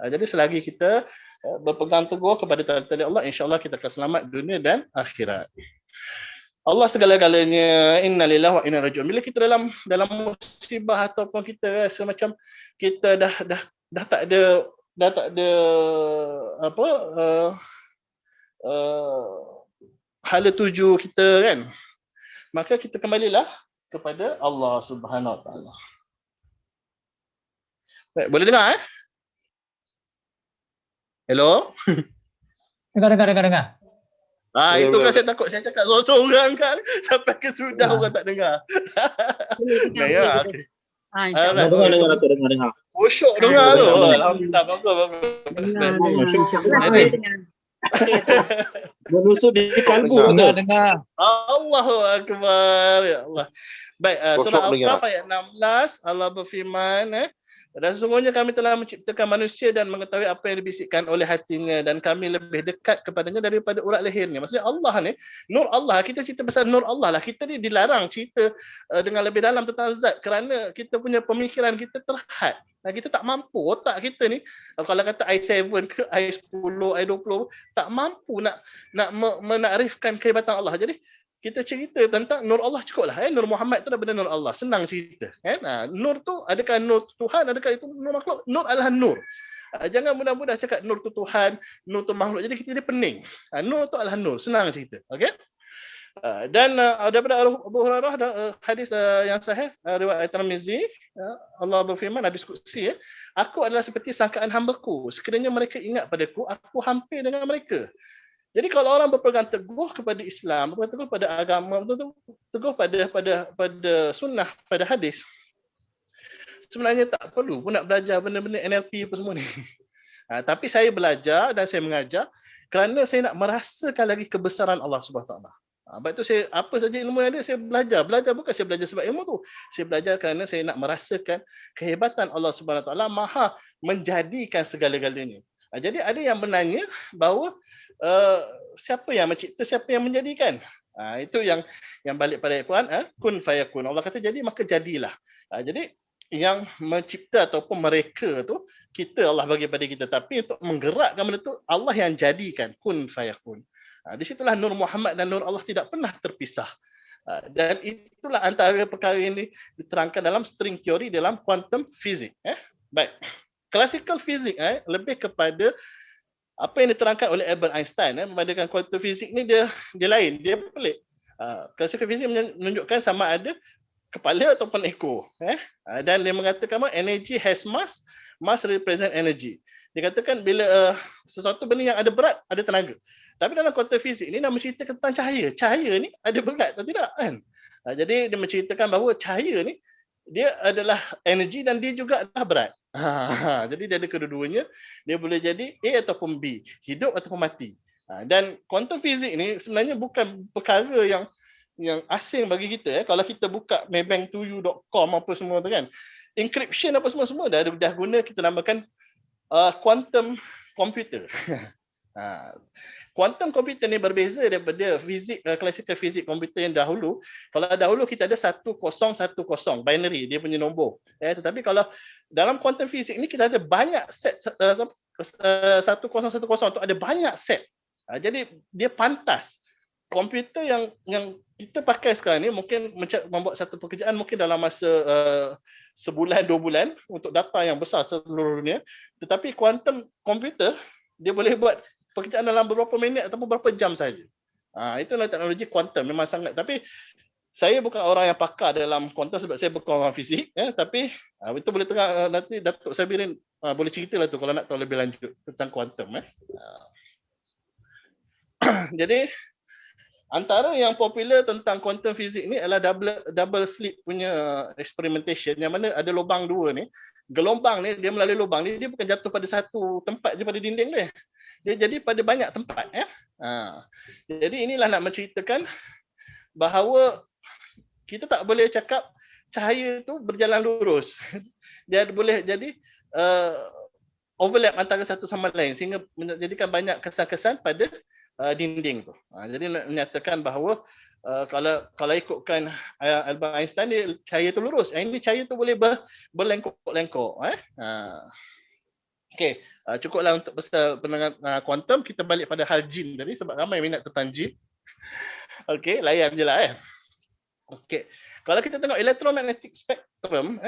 Jadi selagi kita berpegang teguh kepada tali Allah, insya-Allah kita akan selamat dunia dan akhirat. Allah segala-galanya, innalillahi wa inna ilaihi raji'un. Bila kita dalam musibah ataupun kita rasa macam kita dah tak ada apa hala tuju kita kan, maka kita kembalilah kepada Allah Subhanahu Wa Taala. Baik, boleh dengar Hello? Dengar. Itu kan saya takut saya cakap seorang-seorang kan sampai ke sudah orang tak dengar. Boleh. Okey. InsyaAllah. Dengar. Khusyuk dengar tu. Alhamdulillah, bagus. Jadi Okey. Menusuk di kalbu. Dengar. Allahu Akbar, ya Allah. Baik, surah Khusyuk dengar. Al-Kahf ayat 16, Allah berfirman, dan sesungguhnya kami telah menciptakan manusia dan mengetahui apa yang dibisikkan oleh hatinya dan kami lebih dekat kepadanya daripada urat lehernya. Maksudnya Allah ni, nur Allah, kita cerita pasal nur Allah lah. Kita ni dilarang cerita dengan lebih dalam tentang zat kerana kita punya pemikiran kita terhad. Kita tak mampu, otak kita ni, kalau kata I7 ke I10, I20, tak mampu nak menakrifkan kehebatan Allah. Jadi kita cerita tentang nur Allah cukuplah. Nur Muhammad tu daripada nur Allah. Senang cerita. Nur tu adakah nur Tuhan, adakah itu nur makhluk? Nur adalah nur. Jangan mudah-mudah cakap nur tu Tuhan, nur tu makhluk. Jadi kita dia pening. Nur tu adalah nur. Senang cerita. Okey? Dan daripada Abu Hurairah hadis yang sahih riwayat Tirmizi, Allah berfirman, hadis qudsi, aku adalah seperti sangkaan hamba-Ku. Sekiranya mereka ingat padaku, aku hampir dengan mereka. Jadi kalau orang berpegang teguh kepada Islam, berpegang teguh pada agama, teguh pada sunnah, pada hadis, sebenarnya tak perlu pun nak belajar benda-benda NLP apa semua ni. Tapi saya belajar dan saya mengajar kerana saya nak merasakan lagi kebesaran Allah Subhanahu Wa Taala. Sebab itu saya apa saja ilmu yang ada saya belajar. Belajar bukan saya belajar sebab ilmu tu. Saya belajar kerana saya nak merasakan kehebatan Allah Subhanahu Wa Taala Maha menjadikan segala-galanya. Jadi ada yang menanya bahawa siapa yang mencipta, siapa yang menjadikan? Itu yang balik pada ayat Quran, kun fayakun. Allah kata jadi maka jadilah. Jadi yang mencipta ataupun mereka tu kita, Allah bagi pada kita, tapi untuk menggerakkan benda tu Allah yang jadikan, kun fayakun. Di situlah nur Muhammad dan nur Allah tidak pernah terpisah. Dan itulah antara perkara ini diterangkan dalam string theory dalam quantum physics. Baik. Classical physics lebih kepada apa yang diterangkan oleh Albert Einstein. Membandingkan quantum physics ni dia lain, dia pelik. Classical physics menunjukkan sama ada kepala ataupun ekor. Dan dia mengatakan bahawa energy has mass, mass represent energy. Dia katakan bila sesuatu benda yang ada berat, ada tenaga. Tapi dalam quantum physics ni nak menceritakan tentang cahaya. Cahaya ni ada berat atau tidak kan? Jadi dia menceritakan bahawa cahaya ni dia adalah energi dan dia juga adalah berat. Jadi dia ada kedua-duanya. Dia boleh jadi A ataupun B, hidup ataupun mati. Dan quantum physics ni sebenarnya bukan perkara yang asing bagi kita. Kalau kita buka maybank2u.com apa semua tu kan, encryption apa semua dah guna, kita namakan quantum computer. Quantum computer ni berbeza daripada classical physics komputer yang dahulu. Kalau dahulu kita ada 1010 binary, dia punya nombor. Tetapi kalau dalam quantum physics ni kita ada banyak set 1010 tu ada banyak set. Jadi dia pantas. Komputer yang kita pakai sekarang ni mungkin membuat satu pekerjaan mungkin dalam masa sebulan 2 bulan untuk data yang besar seluruh dunia. Tetapi quantum computer dia boleh buat pekerjaan dalam beberapa minit ataupun beberapa jam saja. Itulah teknologi kuantum memang sangat. Tapi saya bukan orang yang pakar dalam kuantum sebab saya bukan orang fizik. Tapi itu boleh tengah nanti Datuk Sabirin boleh ceritalah tu kalau nak tahu lebih lanjut tentang kuantum. Jadi antara yang popular tentang quantum physics ni adalah double slit punya experimentation, yang mana ada lubang dua ni. Gelombang ni dia melalui lubang ni, dia bukan jatuh pada satu tempat je pada dinding dia. Dia jadi pada banyak tempat ya. Jadi inilah nak menceritakan bahawa kita tak boleh cakap cahaya tu berjalan lurus. Dia boleh jadi overlap antara satu sama lain sehingga menjadikan banyak kesan-kesan pada dinding tu. Jadi nak menyatakan bahawa kalau ikutkan Albert Einstein, dia cahaya tu lurus. Ini cahaya tu boleh berlengkok-lengkok. Okey, cukuplah untuk pasal pendengar kuantum. Kita balik pada hal jin tadi sebab ramai minat tentang jin. Okey, layan je lah. Okey, kalau kita tengok electromagnetic spectrum,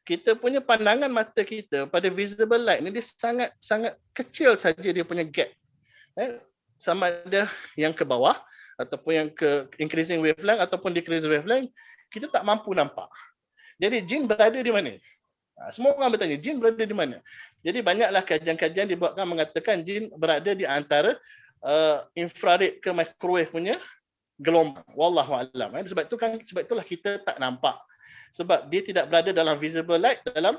kita punya pandangan mata kita pada visible light ni dia sangat kecil saja dia punya gap. Sama ada yang ke bawah ataupun yang ke increasing wavelength ataupun decreasing wavelength, kita tak mampu nampak. Jadi jin berada di mana? Semua orang bertanya, jin berada di mana? Jadi banyaklah kajian-kajian dibuatkan mengatakan jin berada di antara infrared ke microwave punya gelombang. Wallahu a'lam. Sebab itulah kita tak nampak. Sebab dia tidak berada dalam visible light, dalam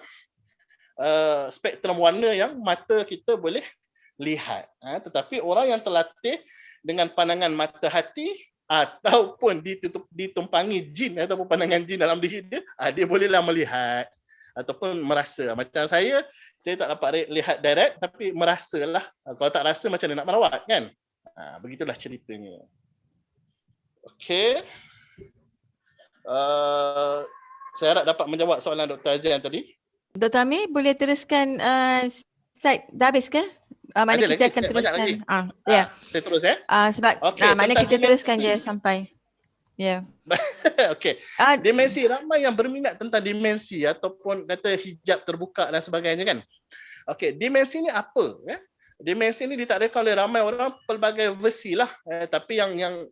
spektrum warna yang mata kita boleh lihat. Tetapi orang yang terlatih dengan pandangan mata hati ataupun ditumpangi jin ataupun pandangan jin dalam diri dia, dia bolehlah melihat ataupun merasa. Macam saya tak dapat lihat direct tapi merasalah. Kalau tak rasa macam mana nak merawat kan? Begitulah ceritanya. Okey. Saya harap dapat menjawab soalan Dr. Azian tadi. Dr. Amir boleh teruskan slide dah habis ke? Mana Ada kita lagi, akan banyak teruskan. lagi. Ya. Saya terus ya. Sebab Okey, mana tentang kita teruskan dimensi. je sampai. Ya. Okey. Dimensi, ramai yang berminat tentang dimensi ataupun kata hijab terbuka dan sebagainya kan. Okey, dimensi ni apa ya? Dimensi ni ditakdirkan oleh ramai orang pelbagai versi lah. Tapi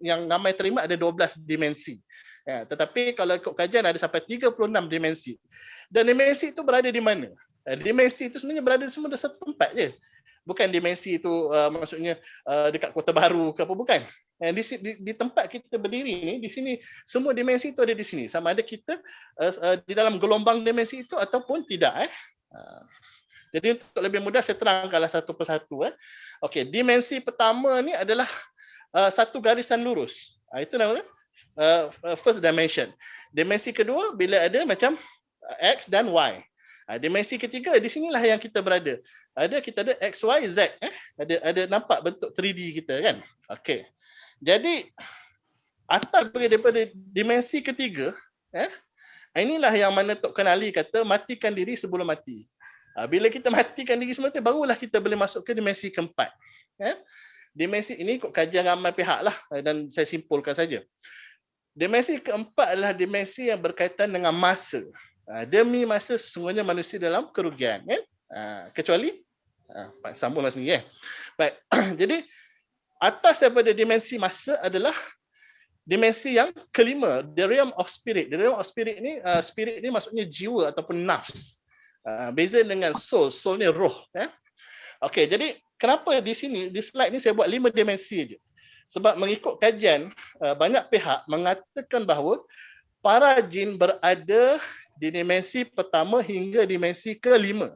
yang ramai terima ada 12 dimensi. Tetapi kalau ikut kajian ada sampai 36 dimensi. Dan dimensi itu berada di mana? Dimensi itu sebenarnya berada semua di satu tempat je. Bukan dimensi itu maksudnya dekat Kota Baru ke apa, bukan. Di tempat kita berdiri ni, di sini semua dimensi itu ada di sini. Sama ada kita di dalam gelombang dimensi itu ataupun tidak. Jadi untuk lebih mudah saya terangkanlah satu persatu. Okey, dimensi pertama ni adalah satu garisan lurus. Itu namanya first dimension. Dimensi kedua bila ada macam X dan Y. Dimensi ketiga di sinilah yang kita berada. Kita ada X, Y, Z. Ada nampak bentuk 3D kita kan. Okey. Jadi atas daripada dimensi ketiga, inilah yang mana Tok Kenali kata matikan diri sebelum mati. Bila kita matikan diri semua tu, barulah kita boleh masuk ke dimensi keempat. Dimensi ini ikut kajian ramai pihak lah dan saya simpulkan saja. Dimensi keempat adalah dimensi yang berkaitan dengan masa. Demi masa sesungguhnya manusia dalam kerugian. Kecuali, sambung lah sendiri. Baik. Jadi, atas daripada dimensi masa adalah dimensi yang kelima, the realm of spirit. The realm of spirit ni maksudnya jiwa ataupun nafs. Beza dengan soul. Soul ni roh. Okey, jadi kenapa di sini, di slide ni saya buat 5 dimensi je. Sebab mengikut kajian, banyak pihak mengatakan bahawa para jin berada di dimensi pertama hingga dimensi kelima.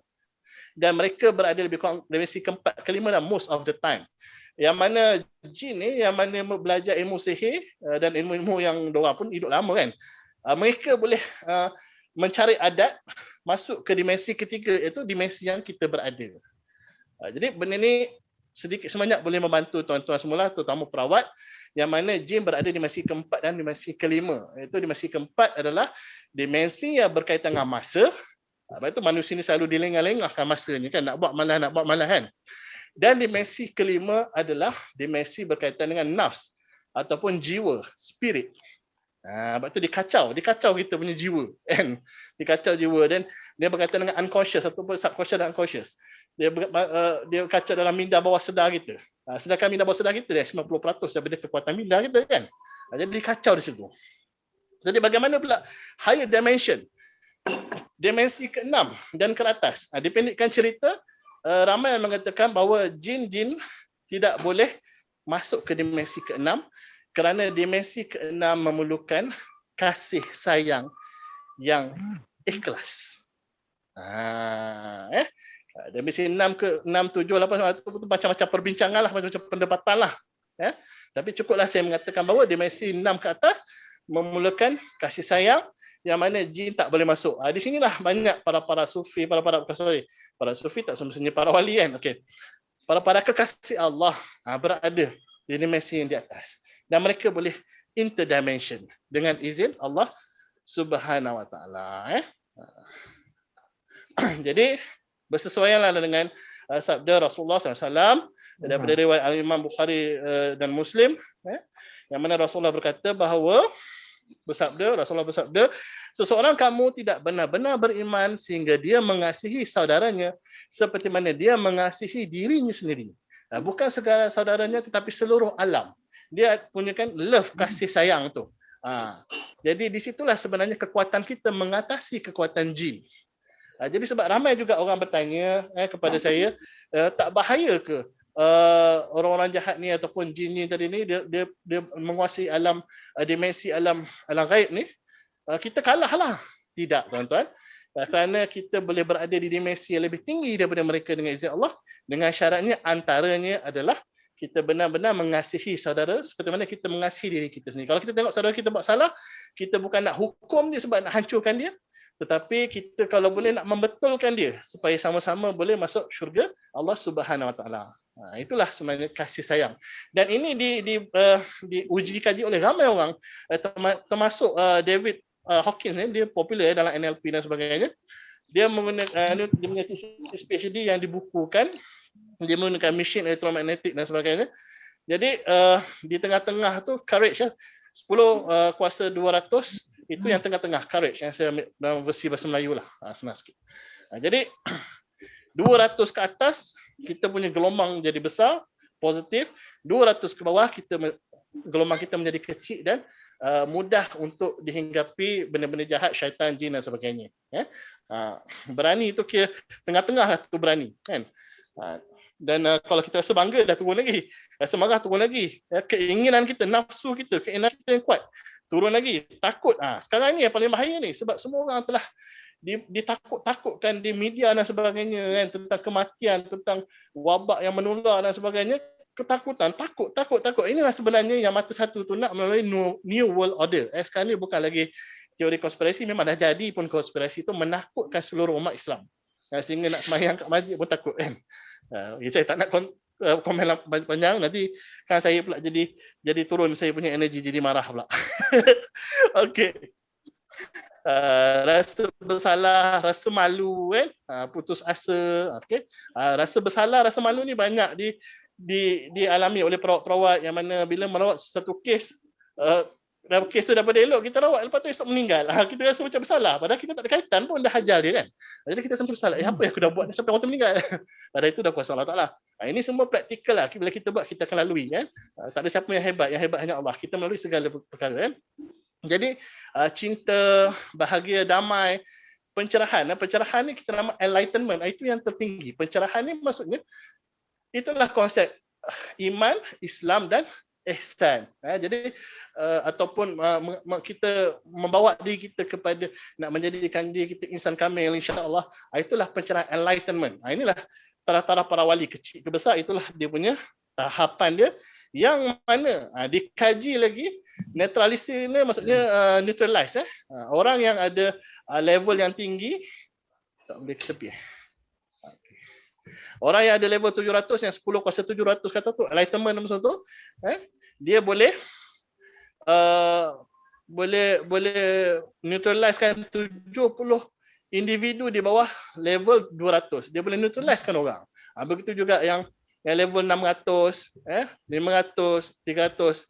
Dan mereka berada lebih kurang dimensi keempat, kelima dan most of the time. Yang mana jin ni, yang mana belajar ilmu sihir dan ilmu-ilmu yang diorang pun hidup lama kan. Mereka boleh mencari adat masuk ke dimensi ketiga, iaitu dimensi yang kita berada. Jadi benda ni sedikit sebanyak boleh membantu tuan-tuan semula, terutama perawat, yang mana jin berada di dimensi keempat dan dimensi kelima. Iaitu dimensi keempat adalah dimensi yang berkaitan dengan masa. Sebab itu manusia ni selalu dilengah-lengahkan masanya kan, nak buat malah kan. Dan dimensi kelima adalah dimensi berkaitan dengan nafs ataupun jiwa, spirit. Sebab tu dikacau kita punya jiwa kan. Dikacau jiwa dan dia berkaitan dengan unconscious ataupun subconscious dan unconscious. Dia kacau dalam minda bawah sedar kita. Sedangkan minda bawah sedar kita dia 90% daripada kekuatan minda kita kan. Jadi dikacau di situ. Jadi bagaimana pula higher dimension? Dimensi ke-6 dan ke atas. Dipendekkan cerita, ramai yang mengatakan bahawa jin-jin tidak boleh masuk ke dimensi ke-6 kerana dimensi ke-6 memerlukan kasih sayang yang ikhlas. Dimensi 6 ke 6, 7, 8 itu macam-macam perbincangan lah, macam-macam pendapatan lah. Tapi cukuplah saya mengatakan bahawa dimensi 6 ke atas memerlukan kasih sayang yang mana jin tak boleh masuk. Di sinilah banyak para sufi, para sufi tak semestinya para wali kan. Okey. Para kekasih Allah berada di dimensi yang di atas dan mereka boleh interdimension dengan izin Allah Subhanahu Wa Taala. Jadi bersesuaianlah dengan sabda Rasulullah SAW daripada riwayat Al-Imam Bukhari dan Muslim, yang mana Rasulullah berkata bahawa Rasulullah bersabda, seseorang kamu tidak benar-benar beriman sehingga dia mengasihi saudaranya seperti mana dia mengasihi dirinya sendiri. Bukan segala saudaranya tetapi seluruh alam. Dia punyakan love, kasih sayang tu. Jadi di situlah sebenarnya kekuatan kita mengatasi kekuatan jin. Jadi sebab ramai juga orang bertanya kepada saya, tak bahaya ke orang-orang jahat ni ataupun jin ni tadi ni dia menguasai alam dimensi alam ghaib ni, kita kalah lah. Tidak tuan-tuan, kerana kita boleh berada di dimensi yang lebih tinggi daripada mereka dengan izin Allah, dengan syaratnya antaranya adalah kita benar-benar mengasihi saudara seperti mana kita mengasihi diri kita sendiri. Kalau kita tengok saudara kita buat salah, kita bukan nak hukum dia sebab nak hancurkan dia, tetapi kita kalau boleh nak membetulkan dia supaya sama-sama boleh masuk syurga Allah Subhanahu Wa Taala. Itulah sebenarnya kasih sayang. Dan ini diuji kaji oleh ramai orang, termasuk David Hawkins, dia popular dalam NLP dan sebagainya. Dia menggunakan dia punya thesis PhD yang dibukukan, dia menggunakan mesin elektromagnetik dan sebagainya. Jadi di tengah-tengah tu courage 10 kuasa 200 itu yang tengah-tengah courage yang saya ambil dalam versi bahasa Melayu lah, senang sikit. Jadi 200 ke atas kita punya gelombang jadi besar, positif. 200 ke bawah gelombang kita menjadi kecil dan mudah untuk dihinggapi benda-benda jahat, syaitan, jin dan sebagainya. Berani itu kira tengah-tengah lah tu berani kan. Dan kalau kita rasa bangga dah turun lagi, rasa marah turun lagi, keinginan kita, nafsu kita, keinginan kita yang kuat turun lagi, takut. Sekarang ni yang paling bahaya ni sebab semua orang telah ditakut-takutkan di media dan sebagainya kan, tentang kematian, tentang wabak yang menular dan sebagainya. Ketakutan, takut. Inilah sebenarnya yang mata satu tu nak melalui New World Order. Sekarang ni bukan lagi teori konspirasi, memang dah jadi pun konspirasi tu menakutkan seluruh umat Islam. Sehingga nak sembahyang kat masjid pun takut kan. Saya tak nak komen panjang, nanti kan saya pula jadi turun saya punya energi, jadi marah pula. Okey. Rasa bersalah, rasa malu kan, putus asa. Okey. Rasa bersalah, rasa malu ni banyak dialami oleh perawat-perawat yang mana bila merawat satu kes, kes tu daripada elok kita rawat, lepas tu esok meninggal. Kita rasa macam bersalah padahal kita tak ada kaitan pun, dah hajar dia kan. Jadi kita sampai bersalah, apa yang aku dah buat ni sampai orang tu meninggal. Padahal itu dah kuasa Allah Taala. Ini semua praktikal lah, bila kita buat kita akan lalui kan. Tak ada siapa yang hebat hanya Allah. Kita melalui segala perkara kan. Jadi cinta, bahagia, damai, pencerahan ni kita nama enlightenment, itu yang tertinggi. Pencerahan ni maksudnya itulah konsep iman, Islam dan ihsan. Jadi ataupun kita membawa diri kita kepada nak menjadikan diri kita insan kamil, insya-Allah. Itulah pencerahan enlightenment. Inilah taraf-taraf para wali, kecil ke besar, itulah dia punya tahapan dia yang mana dikaji lagi. Neutralisir ni maksudnya neutralize. Orang yang ada level yang tinggi tak boleh ke tepi. Orang yang ada level 700, yang 10 kuasa 700 kata tu, enlightenment nombor 1, dia boleh neutralisekan 70 individu di bawah level 200. Dia boleh neutralisekan orang. Begitu juga yang level 600, 500, 300.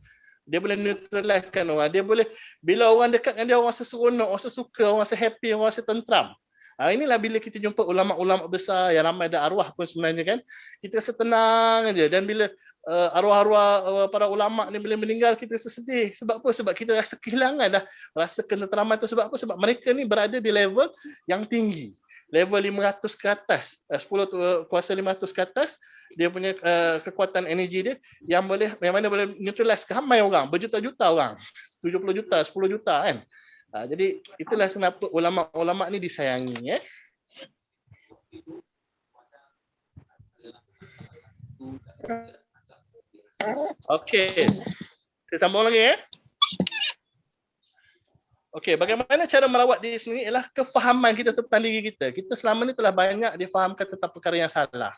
Dia boleh neutralisekan orang. Dia boleh, bila orang dekat dengan dia, orang rasa seronok, orang rasa suka, orang rasa happy, orang rasa tentram. Inilah bila kita jumpa ulama-ulama besar yang ramai ada arwah pun sebenarnya kan, kita rasa tenang aja. Dan bila arwah-arwah para ulama ni bila meninggal, kita rasa sedih. Sebab apa? Sebab kita rasa kehilangan dah rasa ketenteraman tu. Sebab apa? Sebab mereka ni berada di level yang tinggi. level 500 ke atas, 10 kuasa 500 ke atas, dia punya kekuatan energi dia yang mana boleh neutralize ramai orang, berjuta-juta orang, 70 juta, 10 juta kan. Jadi itulah kenapa ulama-ulama ni disayangi. Okey. Saya sambung lagi Okey, bagaimana cara merawat diri sendiri ialah kefahaman kita tentang diri kita. Kita selama ni telah banyak difahamkan tentang perkara yang salah.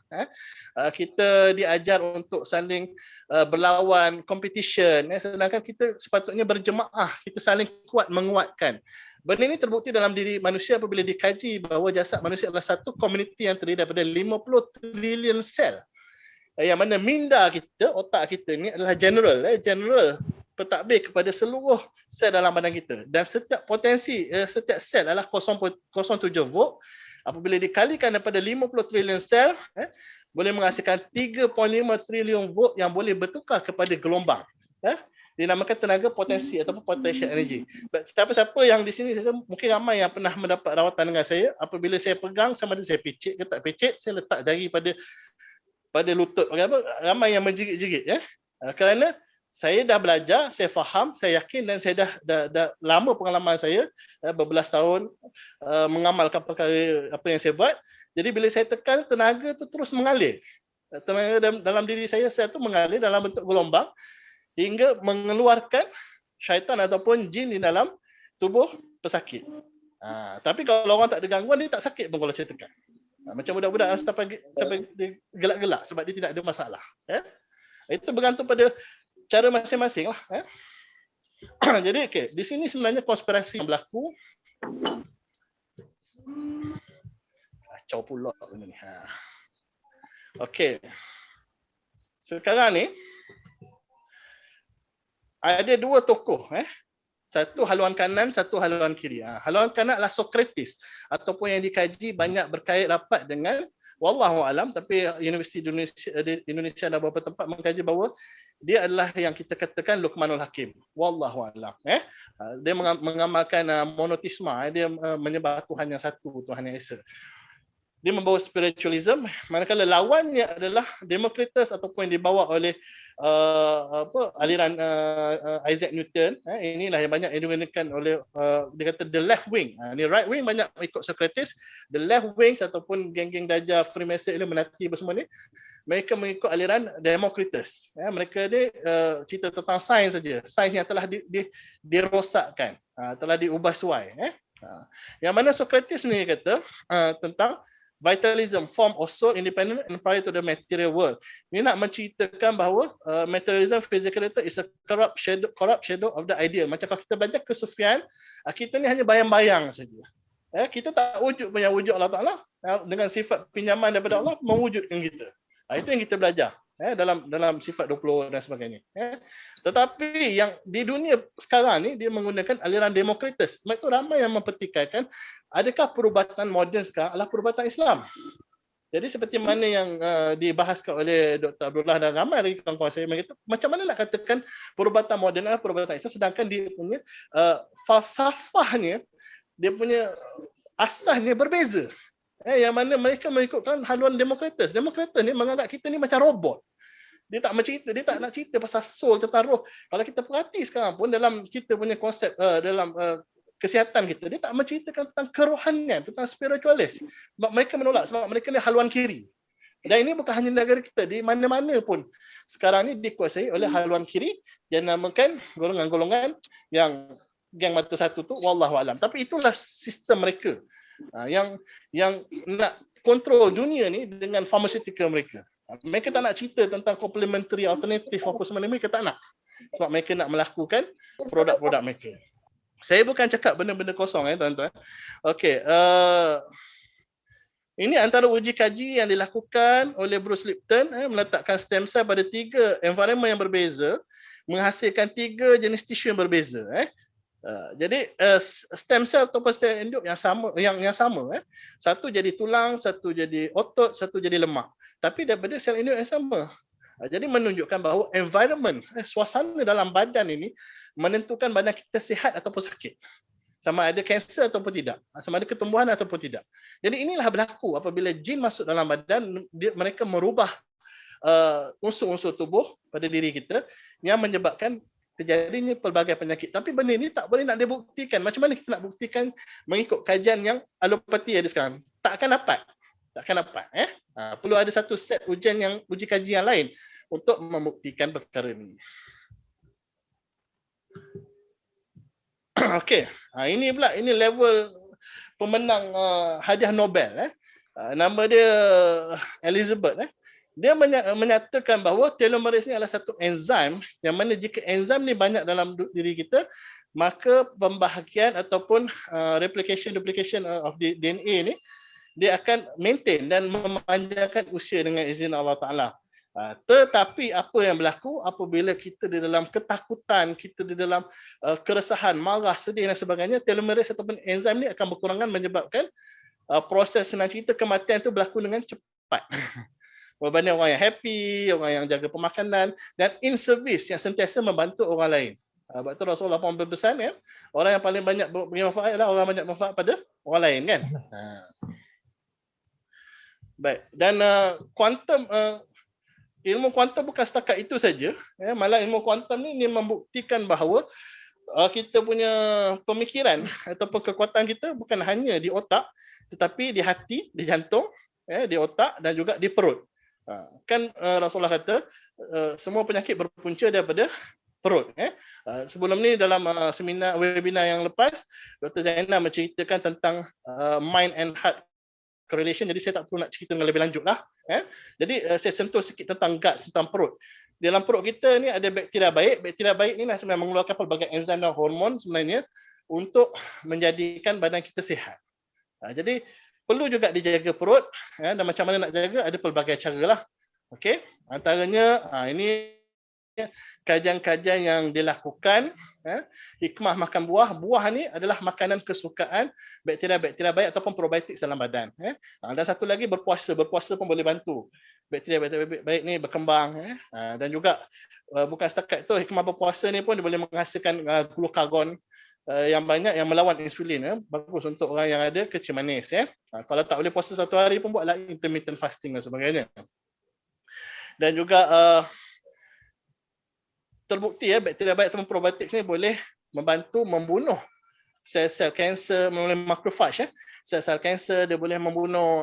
Kita diajar untuk saling berlawan, competition. Sedangkan kita sepatutnya berjemaah. Kita saling kuat menguatkan. Benda ini terbukti dalam diri manusia apabila dikaji bahawa jasad manusia adalah satu komuniti yang terdiri daripada 50 trilion sel. Yang mana minda kita, otak kita ni adalah general pentadbir kepada seluruh sel dalam badan kita, dan setiap potensi setiap sel adalah 0.07 volt. Apabila dikalikan daripada 50 trilion sel, boleh menghasilkan 3.5 trilion volt yang boleh bertukar kepada gelombang. Dinamakan tenaga potensi ataupun potential energy. Siapa-siapa yang di sini, saya mungkin ramai yang pernah mendapat rawatan dengan saya, apabila saya pegang sama ada saya picit ke tak picit, saya letak jari pada lutut, ramai yang menjerit-jerit kerana saya dah belajar, saya faham, saya yakin, dan saya dah lama pengalaman saya berbelas tahun mengamalkan perkara apa yang saya buat. Jadi bila saya tekan, tenaga tu terus mengalir. Tenaga dalam diri saya tu mengalir dalam bentuk gelombang hingga mengeluarkan syaitan ataupun jin di dalam tubuh pesakit. Tapi kalau orang tak ada gangguan, dia tak sakit pun kalau saya tekan. Macam budak-budak sampai dia gelak-gelak sebab dia tidak ada masalah. Itu bergantung pada cara masing-masing lah. Jadi di sini sebenarnya konspirasi yang berlaku. Kacau pula benda ni. Okey. Sekarang ni ada dua tokoh. Satu haluan kanan, satu haluan kiri. Haluan kanan adalah Socrates, ataupun yang dikaji banyak berkait rapat dengan wallahu alam, tapi Universiti Indonesia dan beberapa tempat mengkaji bahawa dia adalah yang kita katakan Luqmanul Hakim. Wallahu alam. Dia mengamalkan monotisma, dia menyembah Tuhan yang satu, Tuhan yang esa. Dia membawa spiritualism, manakala lawannya adalah Democritus ataupun yang dibawa oleh aliran Isaac Newton. Inilah yang banyak digunakan oleh dia kata the left wing. Ni right wing banyak ikut Socrates, the left wings ataupun geng-geng Dajjal, Freemason, Illuminati semua ni, mereka mengikut aliran Democritus. Mereka ni cerita tentang sains saja. Sains yang telah dirosakkan, telah diubah suai. Yang mana Socrates ni kata tentang vitalism, form of soul independent and prior to the material world. Ini nak menceritakan bahawa materialism, physicality is a corrupt shadow of the ideal. Macam kalau kita belajar kesufian, kita ni hanya bayang-bayang saja. Kita tak wujud punya wujud Allah Ta'ala, dengan sifat pinjaman daripada Allah mewujudkan kita. Itu yang kita belajar dalam sifat 20 dan sebagainya. Tetapi yang di dunia sekarang ni dia menggunakan aliran Democritus. Itu ramai yang mempertikaikan adakah perubatan moden sekarang adalah perubatan Islam. Jadi seperti mana yang dibahaskan oleh Dr. Abdullah dan ramai lagi kawan-kawan saya, macam mana nak katakan perubatan moden adalah perubatan Islam sedangkan dia punya falsafahnya, dia punya asasnya berbeza. Yang mana mereka mengikutkan haluan Democritus. Democritus ni menganggap kita ni macam robot. Dia tak mencerita, dia tak nak cerita pasal soul, tentang roh. Kalau kita perhati sekarang pun dalam kita punya konsep dalam kesihatan kita, dia tak menceritakan tentang kerohanian, tentang spiritualis. Sebab mereka menolak, sebab mereka ni haluan kiri. Dan ini bukan hanya negara kita, di mana-mana pun sekarang ni dikuasai oleh haluan kiri yang namakan golongan-golongan yang geng mata satu tu wallahu alam. Tapi itulah sistem mereka yang nak kontrol dunia ni dengan pharmaceutical mereka. Mereka tak nak cerita tentang complementary alternative apa semua ni, mereka tak nak. Sebab mereka nak melakukan produk-produk mereka. Saya bukan cakap benda-benda kosong tuan-tuan. Okey, ini antara uji kaji yang dilakukan oleh Bruce Lipton, meletakkan stem cell pada 3 environment yang berbeza, menghasilkan 3 jenis tisu yang berbeza. Jadi stem cell ataupun stem induk yang sama, satu jadi tulang, satu jadi otot, satu jadi lemak. Tapi daripada sel induk yang sama. Jadi menunjukkan bahawa environment, suasana dalam badan ini menentukan badan kita sihat ataupun sakit. sama ada kanser ataupun tidak, sama ada ketumbuhan ataupun tidak. Jadi inilah berlaku apabila jin masuk dalam badan, mereka merubah unsur-unsur tubuh pada diri kita yang menyebabkan terjadinya pelbagai penyakit. Tapi benda ini tak boleh nak dibuktikan. Macam mana kita nak buktikan mengikut kajian yang alopati ada sekarang? Tak akan dapat. Perlu ada satu set uji kaji yang lain untuk membuktikan perkara ini. Okey, ini pula, ini level pemenang hadiah Nobel. Nama dia Elizabeth. Dia menyatakan bahawa telomerase ni adalah satu enzim yang mana jika enzim ni banyak dalam diri kita, maka pembahagian ataupun replication duplication of DNA ni dia akan maintain dan memanjangkan usia dengan izin Allah Ta'ala. Tetapi apa yang berlaku apabila kita di dalam ketakutan, kita di dalam keresahan, marah, sedih dan sebagainya, telomerase ataupun enzim ni akan berkurangan menyebabkan proses senang cerita kematian itu berlaku dengan cepat. Berbanding orang yang happy, orang yang jaga pemakanan dan in service yang sentiasa membantu orang lain. Sebab tu Rasulullah pun berpesan kan, orang yang paling banyak beri manfaat adalah orang banyak manfaat pada orang lain kan. Baik, dan kuantum, ilmu kuantum bukan setakat itu saja, malah ilmu kuantum ni membuktikan bahawa kita punya pemikiran ataupun kekuatan kita bukan hanya di otak, tetapi di hati, di jantung, di otak dan juga di perut. Kan Rasulullah kata semua penyakit berpunca daripada perut. Sebelum ni dalam seminar webinar yang lepas, Dr. Zainal menceritakan tentang mind and heart correlation, jadi saya tak perlu nak cerita dengan lebih lanjut lah. Jadi saya sentuh sikit tentang guts, tentang perut. Dalam perut kita ni ada bakteria baik. Bakteria baik ni sebenarnya mengeluarkan pelbagai enzim dan hormon sebenarnya untuk menjadikan badan kita sihat. Jadi perlu juga dijaga perut, dan macam mana nak jaga, ada pelbagai cara lah. Okey, antaranya ini kajian-kajian yang dilakukan, hikmah makan buah. Buah ni adalah makanan kesukaan bakteria-bakteria baik ataupun probiotik dalam badan. Dan satu lagi berpuasa. Berpuasa pun boleh bantu bakteria-bakteria baik ni berkembang. Dan juga bukan setakat itu, hikmah berpuasa ni pun dia boleh menghasilkan glukagon yang banyak yang melawan insulin. Bagus untuk orang yang ada kecil manis. Kalau tak boleh puasa satu hari pun buatlah intermittent fasting dan sebagainya. Dan juga terbukti bakteria baik ataupun probiotik ni boleh membantu membunuh sel-sel kanser melalui macrophage. Sel-sel kanser dia boleh membunuh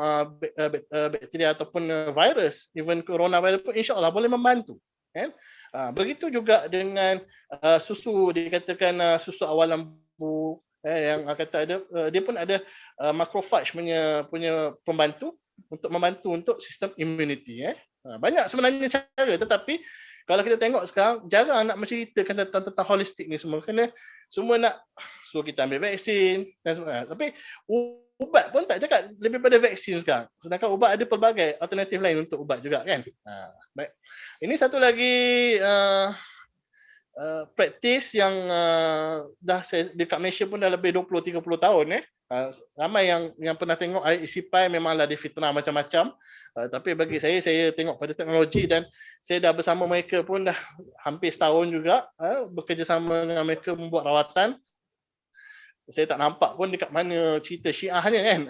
bakteria ataupun virus, even coronavirus pun insya-Allah boleh membantu. Begitu juga dengan susu, dikatakan susu awal lembu, yang kata ada, dia pun ada macrophage punya pembantu untuk membantu untuk sistem immunity. Banyak sebenarnya cara, tetapi kalau kita tengok sekarang jarang nak menceritakan tentang holistik ni semua, kerana semua nak suruh kita ambil vaksin dan sebagainya. Tapi ubat pun tak cakap lebih pada vaksin sekarang. Sedangkan ubat ada pelbagai alternatif lain untuk ubat juga kan. Baik. Ini satu lagi praktis yang dah saya dekat Malaysia pun dah lebih 20-30 tahun. Ramai yang pernah tengok air isi pai memanglah difitnah macam-macam. Tapi bagi saya tengok pada teknologi dan saya dah bersama mereka pun dah hampir setahun juga bekerjasama dengan mereka membuat rawatan. Saya tak nampak pun dekat mana cerita syiahnya kan.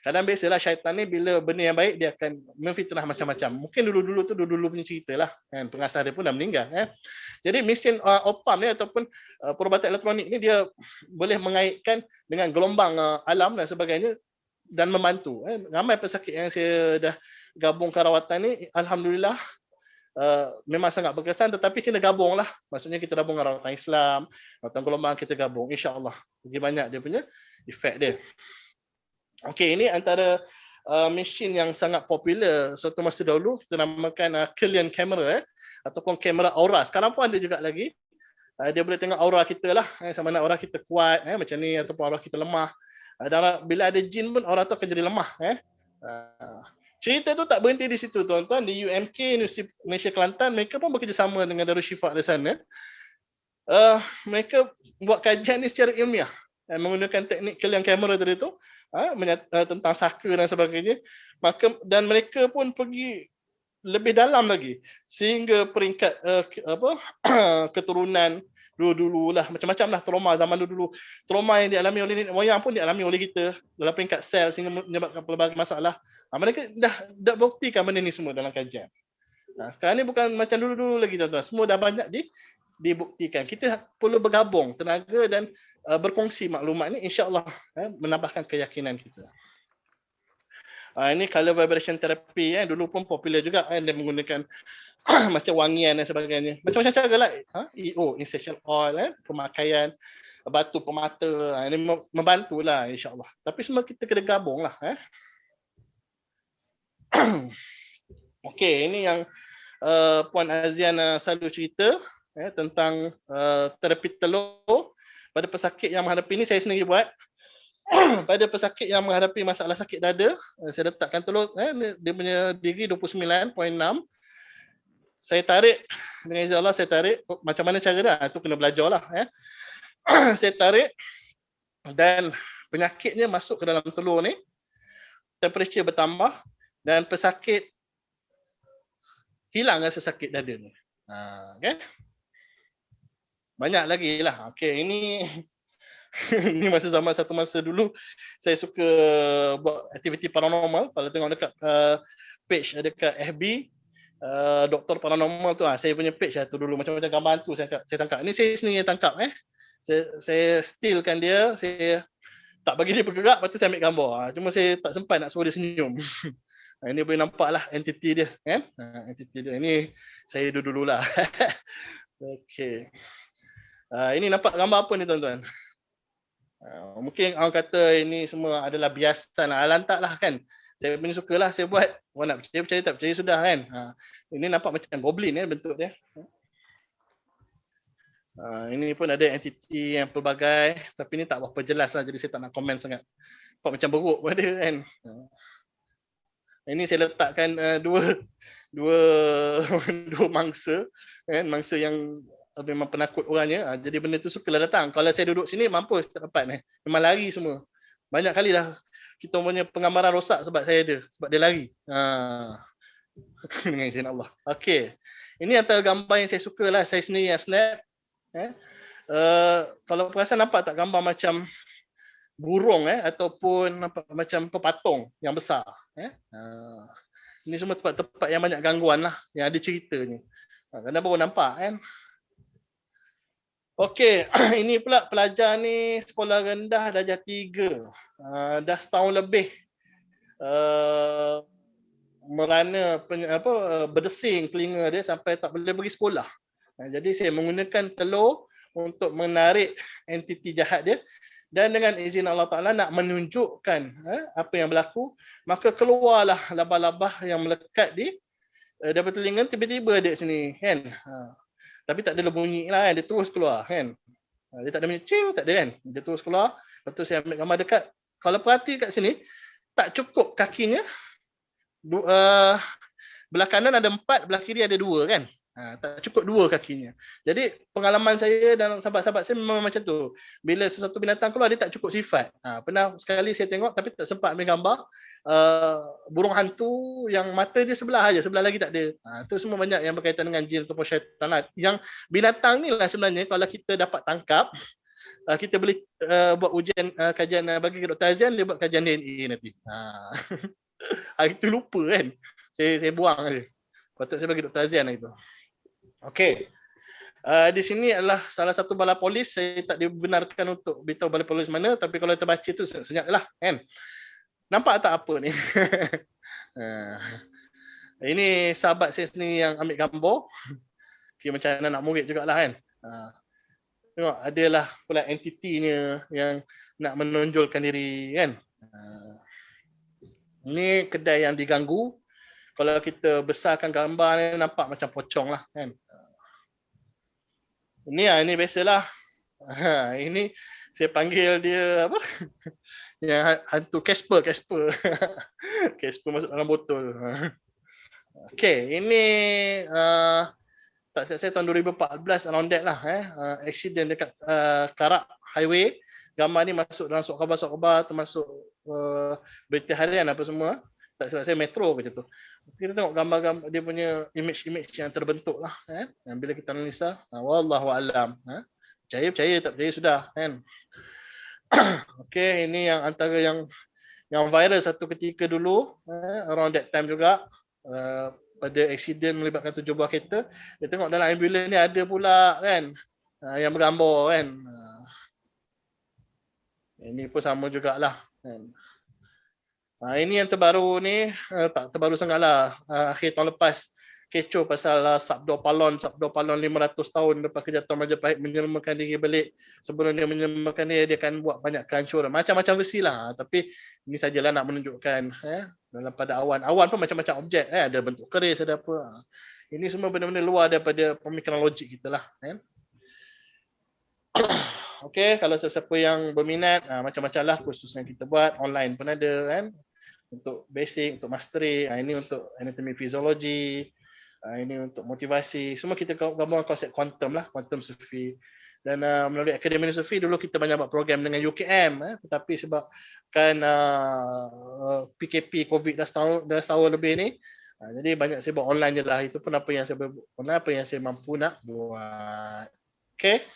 Kadang biasalah syaitan ni bila benda yang baik dia akan memfitnah macam-macam. Mungkin dulu-dulu punya cerita lah kan. Pengasas dia pun dah meninggal kan. Jadi mesin opam ni ataupun perubatan elektronik ni dia boleh mengaitkan dengan gelombang alam dan sebagainya dan membantu. Ramai pesakit yang saya dah gabungkan rawatan ni, alhamdulillah memang sangat berkesan, tetapi kena gabung lah. Maksudnya kita gabung dengan rawatan Islam, rawatan gelombang kita gabung, insya-Allah. Lagi banyak dia punya efek dia. Okey, ini antara mesin yang sangat popular suatu masa dahulu, kita namakan Killian camera ataupun kamera aura. Sekarang pun ada juga lagi. Dia boleh tengok aura kita lah, sama ada aura kita kuat macam ni ataupun aura kita lemah. Dan bila ada jin pun aura tu akan jadi lemah. Cerita tu tak berhenti di situ tuan-tuan. Di UMK, Universiti Malaysia Kelantan, mereka pun bekerjasama dengan Darul Shifa di sana. Mereka buat kajian ni secara ilmiah menggunakan teknik Killian camera tadi tu, tentang saka dan sebagainya. Dan mereka pun pergi lebih dalam lagi sehingga peringkat keturunan dulu lah, macam-macam lah trauma zaman dulu. Trauma yang dialami oleh nenek moyang pun dialami oleh kita dalam peringkat sel sehingga menyebabkan pelbagai masalah. Mereka dah buktikan benda ni semua dalam kajian. Sekarang ni bukan macam dulu-dulu lagi tuan-tuan. Semua dah banyak dibuktikan. Kita perlu bergabung tenaga dan berkongsi maklumat ni, insya-Allah menambahkan keyakinan kita. Ini color vibration therapy dulu pun popular juga dia menggunakan macam wangian dan sebagainya. Macam-macam cara lah. EO, essential oil, pemakaian, batu pemata. Ini membantulah insya-Allah. Tapi semua kita kena gabung lah. Okey, ini yang Puan Azian selalu cerita tentang terapi telur pada pesakit yang menghadapi ini. Saya sendiri buat. Pada pesakit yang menghadapi masalah sakit dada, saya letakkan telur, dia punya degree 29.6. Saya tarik, dengan izin Allah saya tarik, macam mana cara dia? Itu kena belajar lah. Saya tarik dan penyakitnya masuk ke dalam telur ni, temperature bertambah dan pesakit hilang rasa sakit dada ni. Okay? Banyak lagi lah. Okay, ini ini satu masa dulu saya suka buat aktiviti paranormal. Kalau tengok dekat page dekat FB, Doktor Paranormal tu, saya punya page tu dulu, macam-macam gambar hantu saya tangkap. Ini saya sendiri tangkap. Saya stillkan dia, saya tak bagi dia bergerak, lepas tu saya ambil gambar. Cuma saya tak sempat nak suruh dia senyum. Ini boleh nampak lah entiti dia. Entiti dia. Ini saya dulu lah. Okay. Ini nampak gambar apa ni tuan-tuan? Mungkin orang kata ini semua adalah biasa lah, lantak lah kan. Saya punya suka lah saya buat. Orang nak percaya tak percaya sudah kan. Ini nampak macam goblin bentuk dia. Ini pun ada entiti yang pelbagai, tapi ini tak berapa jelas lah, jadi saya tak nak komen sangat. Nampak macam beruk pun ada kan. Ini saya letakkan dua mangsa kan, mangsa yang memang penakut orangnya. Jadi benda tu sukalah datang. Kalau saya duduk sini mampus tak dapat memang lari semua. Banyak kali dah kita punya penggambaran rosak sebab dia lari. Dengan izin Allah. Okey. Ini antara gambar yang saya sukalah, saya sendiri yang snap. Kalau perasan nampak tak gambar macam burung ataupun nampak macam pepatung yang besar. Ini semua tempat-tempat yang banyak gangguan lah, yang ada ceritanya. Kadang baru nampak kan. Okey, ini pula pelajar ni sekolah rendah darjah 3. Dah setahun lebih merana berdesing telinga dia sampai tak boleh pergi sekolah. Jadi saya menggunakan telur untuk menarik entiti jahat dia, dan dengan izin Allah Ta'ala nak menunjukkan apa yang berlaku, maka keluarlah labah-labah yang melekat daripada telinga, tiba-tiba dia sini kan. Tapi tak ada bunyi lah kan, dia terus keluar kan. Dia tak ada bunyi cing, tak ada kan. Dia terus keluar. Lepas tu saya ambil gambar dekat. Kalau perhati kat sini, tak cukup kakinya. Belah kanan ada 4, belah kiri ada 2 kan. Tak cukup 2 kakinya. Jadi pengalaman saya dan sahabat-sahabat saya memang macam tu. Bila sesuatu binatang keluar, dia tak cukup sifat. Pernah sekali saya tengok tapi tak sempat ambil gambar. Burung hantu yang mata dia sebelah aja, sebelah lagi tak ada. Itu semua banyak yang berkaitan dengan jin ataupun syaitan lah. Yang binatang ni lah sebenarnya kalau kita dapat tangkap, kita boleh buat ujian kajian bagi Dr. Azian, dia buat kajian DNA nanti. Itu lupa kan. Saya buang aja. Patut saya bagi Dr. Azian itu. Okey. Di sini adalah salah satu balai polis. Saya tak dibenarkan untuk beritahu balai polis mana, tapi kalau kita baca tu senyaplah kan. Nampak tak apa ni? Ini sahabat saya sendiri yang ambil gambar. Okay, macam anak murid jugalah kan. Tengok adalah pula entitinya yang nak menonjolkan diri kan. Ini kedai yang diganggu. Kalau kita besarkan gambar ni nampak macam pocong lah kan. Ini biasalah. Ini saya panggil dia apa? Yang hantu Casper. Casper masuk dalam botol. Okey, ini tak silap saya tahun 2014 around that lah accident dekat Karak Highway. Gambar ni masuk dalam surat khabar termasuk berita harian apa semua. Tak silap saya Metro macam tu. Kita tengok gambar-gambar dia punya image yang terbentuk lah yang bila kita analisa wallahu alam Percaya, tak percaya sudah kan. Okey, ini yang antara yang viral satu ketika dulu, around that time juga, pada aksiden melibatkan 7 buah kereta. Dia tengok dalam ambulans ni ada pula kan, yang bergambar kan. Ini pun sama jugalah kan. Ini yang terbaru ni, tak terbaru sangatlah. Akhir tahun lepas kecoh pasal Sabdo Palon 500 tahun lepas kejatuhan Majapahit menyelamatkan diri balik. Sebelum dia menyelamatkan dia akan buat banyak kehancuran. Macam-macam versi lah. Tapi ini sajalah nak menunjukkan dalam pada awan. Awan pun macam-macam objek. Ada bentuk keris, ada apa. Ini semua benda-benda luar daripada pemikiran logik kita lah. Okey, kalau sesiapa yang berminat, macam-macam lah kursus yang kita buat. Online pun ada kan. Untuk basic, untuk mastery. Ini untuk anatomy physiology. Ini untuk motivasi. Semua kita gabungkan konsep quantum lah, quantum Sufi. Dan melalui Akademi Sufi dulu kita banyak buat program dengan UKM, tetapi sebab kan PKP COVID dah setahun lebih ni, jadi banyak saya buat online je lah. Itu pun apa yang saya buat online, apa yang saya mampu nak buat. Okay.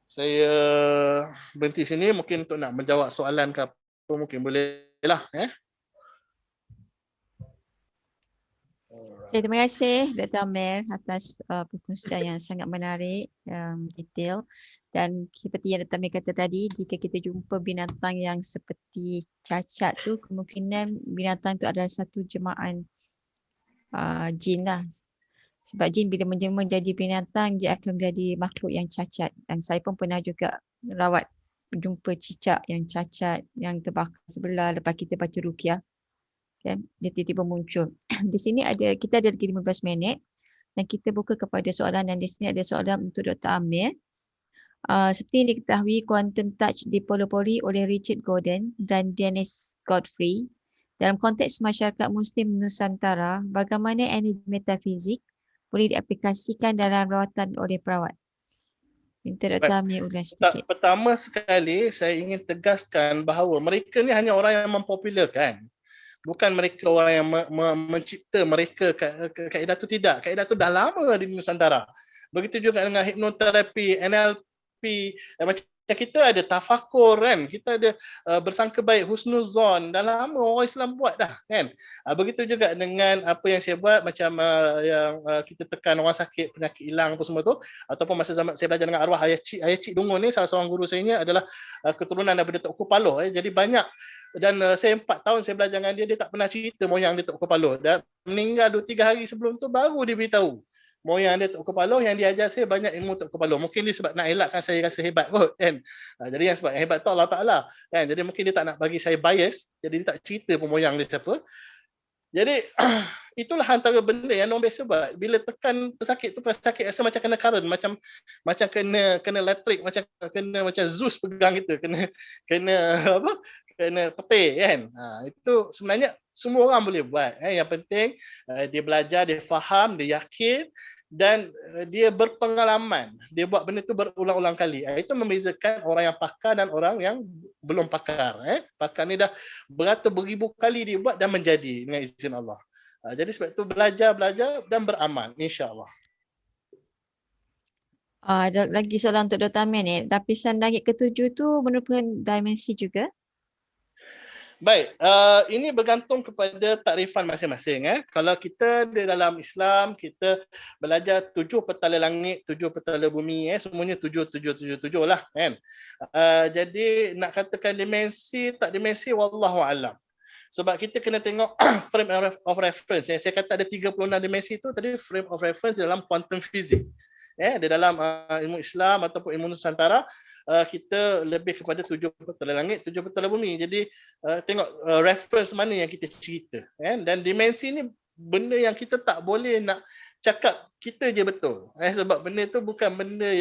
Saya berhenti sini mungkin untuk nak menjawab soalan ke apa, mungkin boleh lah. Okay, terima kasih Dr. Amir atas perkongsian yang sangat menarik, yang detail. Dan seperti yang Dr. Amir kata tadi, jika kita jumpa binatang yang seperti cacat tu, kemungkinan binatang tu adalah satu jemaah jin lah. Sebab jin bila menjadi binatang, dia akan menjadi makhluk yang cacat. Dan saya pun pernah juga rawat jumpa cicak yang cacat, yang terbakar sebelah lepas kita baca ruqyah. Dia tiba-tiba muncul. Di sini kita ada lagi 15 minit dan kita buka kepada soalan, dan di sini ada soalan untuk Dr. Amir. Seperti yang diketahui, quantum touch dipelopori oleh Richard Gordon dan Dennis Godfrey. Dalam konteks masyarakat Muslim Nusantara, bagaimana energi metafizik boleh diaplikasikan dalam rawatan oleh perawat? Minta Dr. Amir ulas sedikit. Pertama sekali, saya ingin tegaskan bahawa mereka ni hanya orang yang mempopularkan. Bukan mereka orang yang mencipta mereka kaedah tu, tidak. Kaedah tu dah lama di Nusantara. Begitu juga dengan hipnoterapi, NLP, macam kita ada tafakur kan. Kita ada bersangka baik, husnuzon. Dah lama orang Islam buat dah kan. Begitu juga dengan apa yang saya buat, macam yang kita tekan orang sakit, penyakit hilang apa semua tu. Ataupun masa zaman saya belajar dengan arwah Ayah Cik Dungun ni, salah seorang guru saya ni adalah keturunan daripada Tok Kupalo. Jadi banyak. Dan saya 4 tahun saya belajar dengan dia, dia tak pernah cerita moyang dia Tok Kupalo. Dan meninggal 2-3 hari sebelum tu baru dia beritahu moyang dia Tok Kupalo. Yang dia ajar saya banyak ilmu Tok Kupalo. Mungkin dia sebab nak elakkan saya rasa hebat kot kan. Jadi yang sebab yang hebat tu Allah Ta'ala kan. Jadi mungkin dia tak nak bagi saya bias, jadi dia tak cerita pun moyang dia siapa. Jadi itulah antara benda yang orang biasa buat. Bila tekan pesakit tu, pesakit rasa macam kena current, macam kena elektrik, macam Zeus pegang kita, kena apa? Kena petir kan. Itu sebenarnya semua orang boleh buat. Yang penting dia belajar, dia faham, dia yakin dan dia berpengalaman. Dia buat benda tu berulang-ulang kali. Itu membezakan orang yang pakar dan orang yang belum pakar. Pakar ni dah beribu kali dia buat dan menjadi dengan izin Allah. Jadi sebab itu belajar dan beramal, insya-Allah. Ada lagi soalan untuk Dr. Amir ni. Lapisan langit ketujuh tu merupakan dimensi juga? Baik, ini bergantung kepada takrifan masing-masing. Kalau kita di dalam Islam, kita belajar 7 petala langit, 7 petala bumi, semuanya 7 lah kan. Jadi nak katakan dimensi, tak dimensi, wallahu alam. Sebab kita kena tengok frame of reference. Saya kata ada 36 dimensi itu tadi frame of reference dalam quantum physics. Di dalam ilmu Islam ataupun ilmu Nusantara, kita lebih kepada 7 petala langit, 7 petala bumi. Jadi tengok reference mana yang kita cerita. Dan dimensi ni benda yang kita tak boleh nak cakap kita je betul. Sebab benda tu bukan benda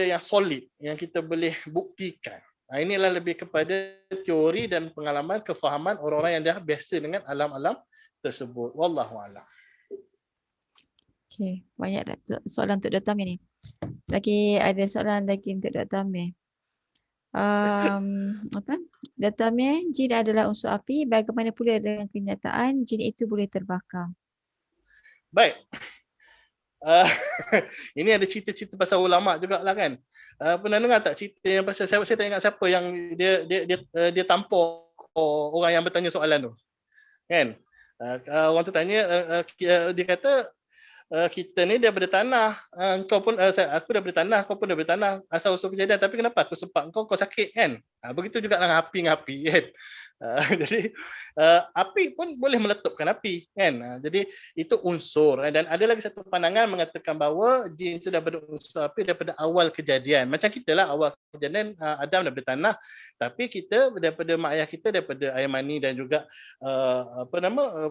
yang solid yang kita boleh buktikan. Inilah lebih kepada teori dan pengalaman, kefahaman orang-orang yang dah biasa dengan alam-alam tersebut. Wallahu a'lam. Okey, banyak soalan untuk Dr. Amir ni. Lagi ada soalan lagi untuk Dr. Amir. Dr. Amir, jin adalah unsur api. Bagaimana pula dengan kenyataan jin itu boleh terbakar? Baik. uh, ini ada cerita-cerita pasal ulama jugalah kan. Pernah dengar tak cerita yang pasal saya tak ingat siapa yang dia tampar orang yang bertanya soalan tu. Kan? Orang tu tanya dia kata kita ni daripada tanah, kau pun aku daripada tanah, kau pun daripada tanah, asal usul kejadian, tapi kenapa aku sempat kau sakit kan? Begitu juga dengan api kan. Jadi api pun boleh meletupkan api kan. Jadi itu unsur, dan ada lagi satu pandangan mengatakan bahawa jin itu daripada unsur api daripada awal kejadian. Macam kita lah, awal kejadian Adam daripada tanah, tapi kita daripada mak ayah kita daripada air mani dan juga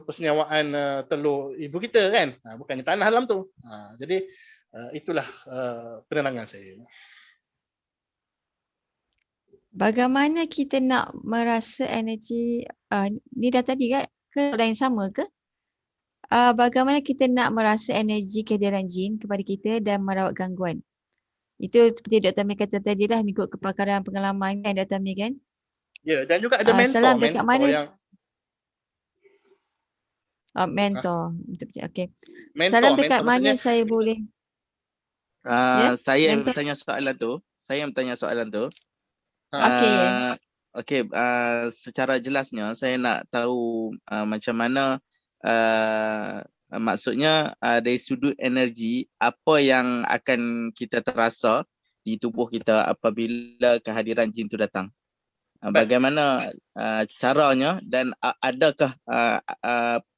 persenyawaan telur ibu kita kan. Bukannya tanah dalam tu. Jadi itulah penerangan saya. Bagaimana kita nak merasa energi, ni dah tadi kan? Ke soalan yang sama ke? Bagaimana kita nak merasa energi kehadiran jin kepada kita dan merawat gangguan? Itu seperti Dr. Amir kata tadi lah, mengikut kepakaran pengalaman kan Dr. Amir kan? Ya, dan juga ada mentor. Salam dekat mana? Yang... mentor. Okay. Mentor, salam dekat mentor mana maksudnya... saya boleh? Saya mentor. bertanya soalan tu. Okey. Okey, secara jelasnya saya nak tahu macam mana maksudnya dari sudut energi apa yang akan kita terasa di tubuh kita apabila kehadiran jin tu datang. Bagaimana caranya dan adakah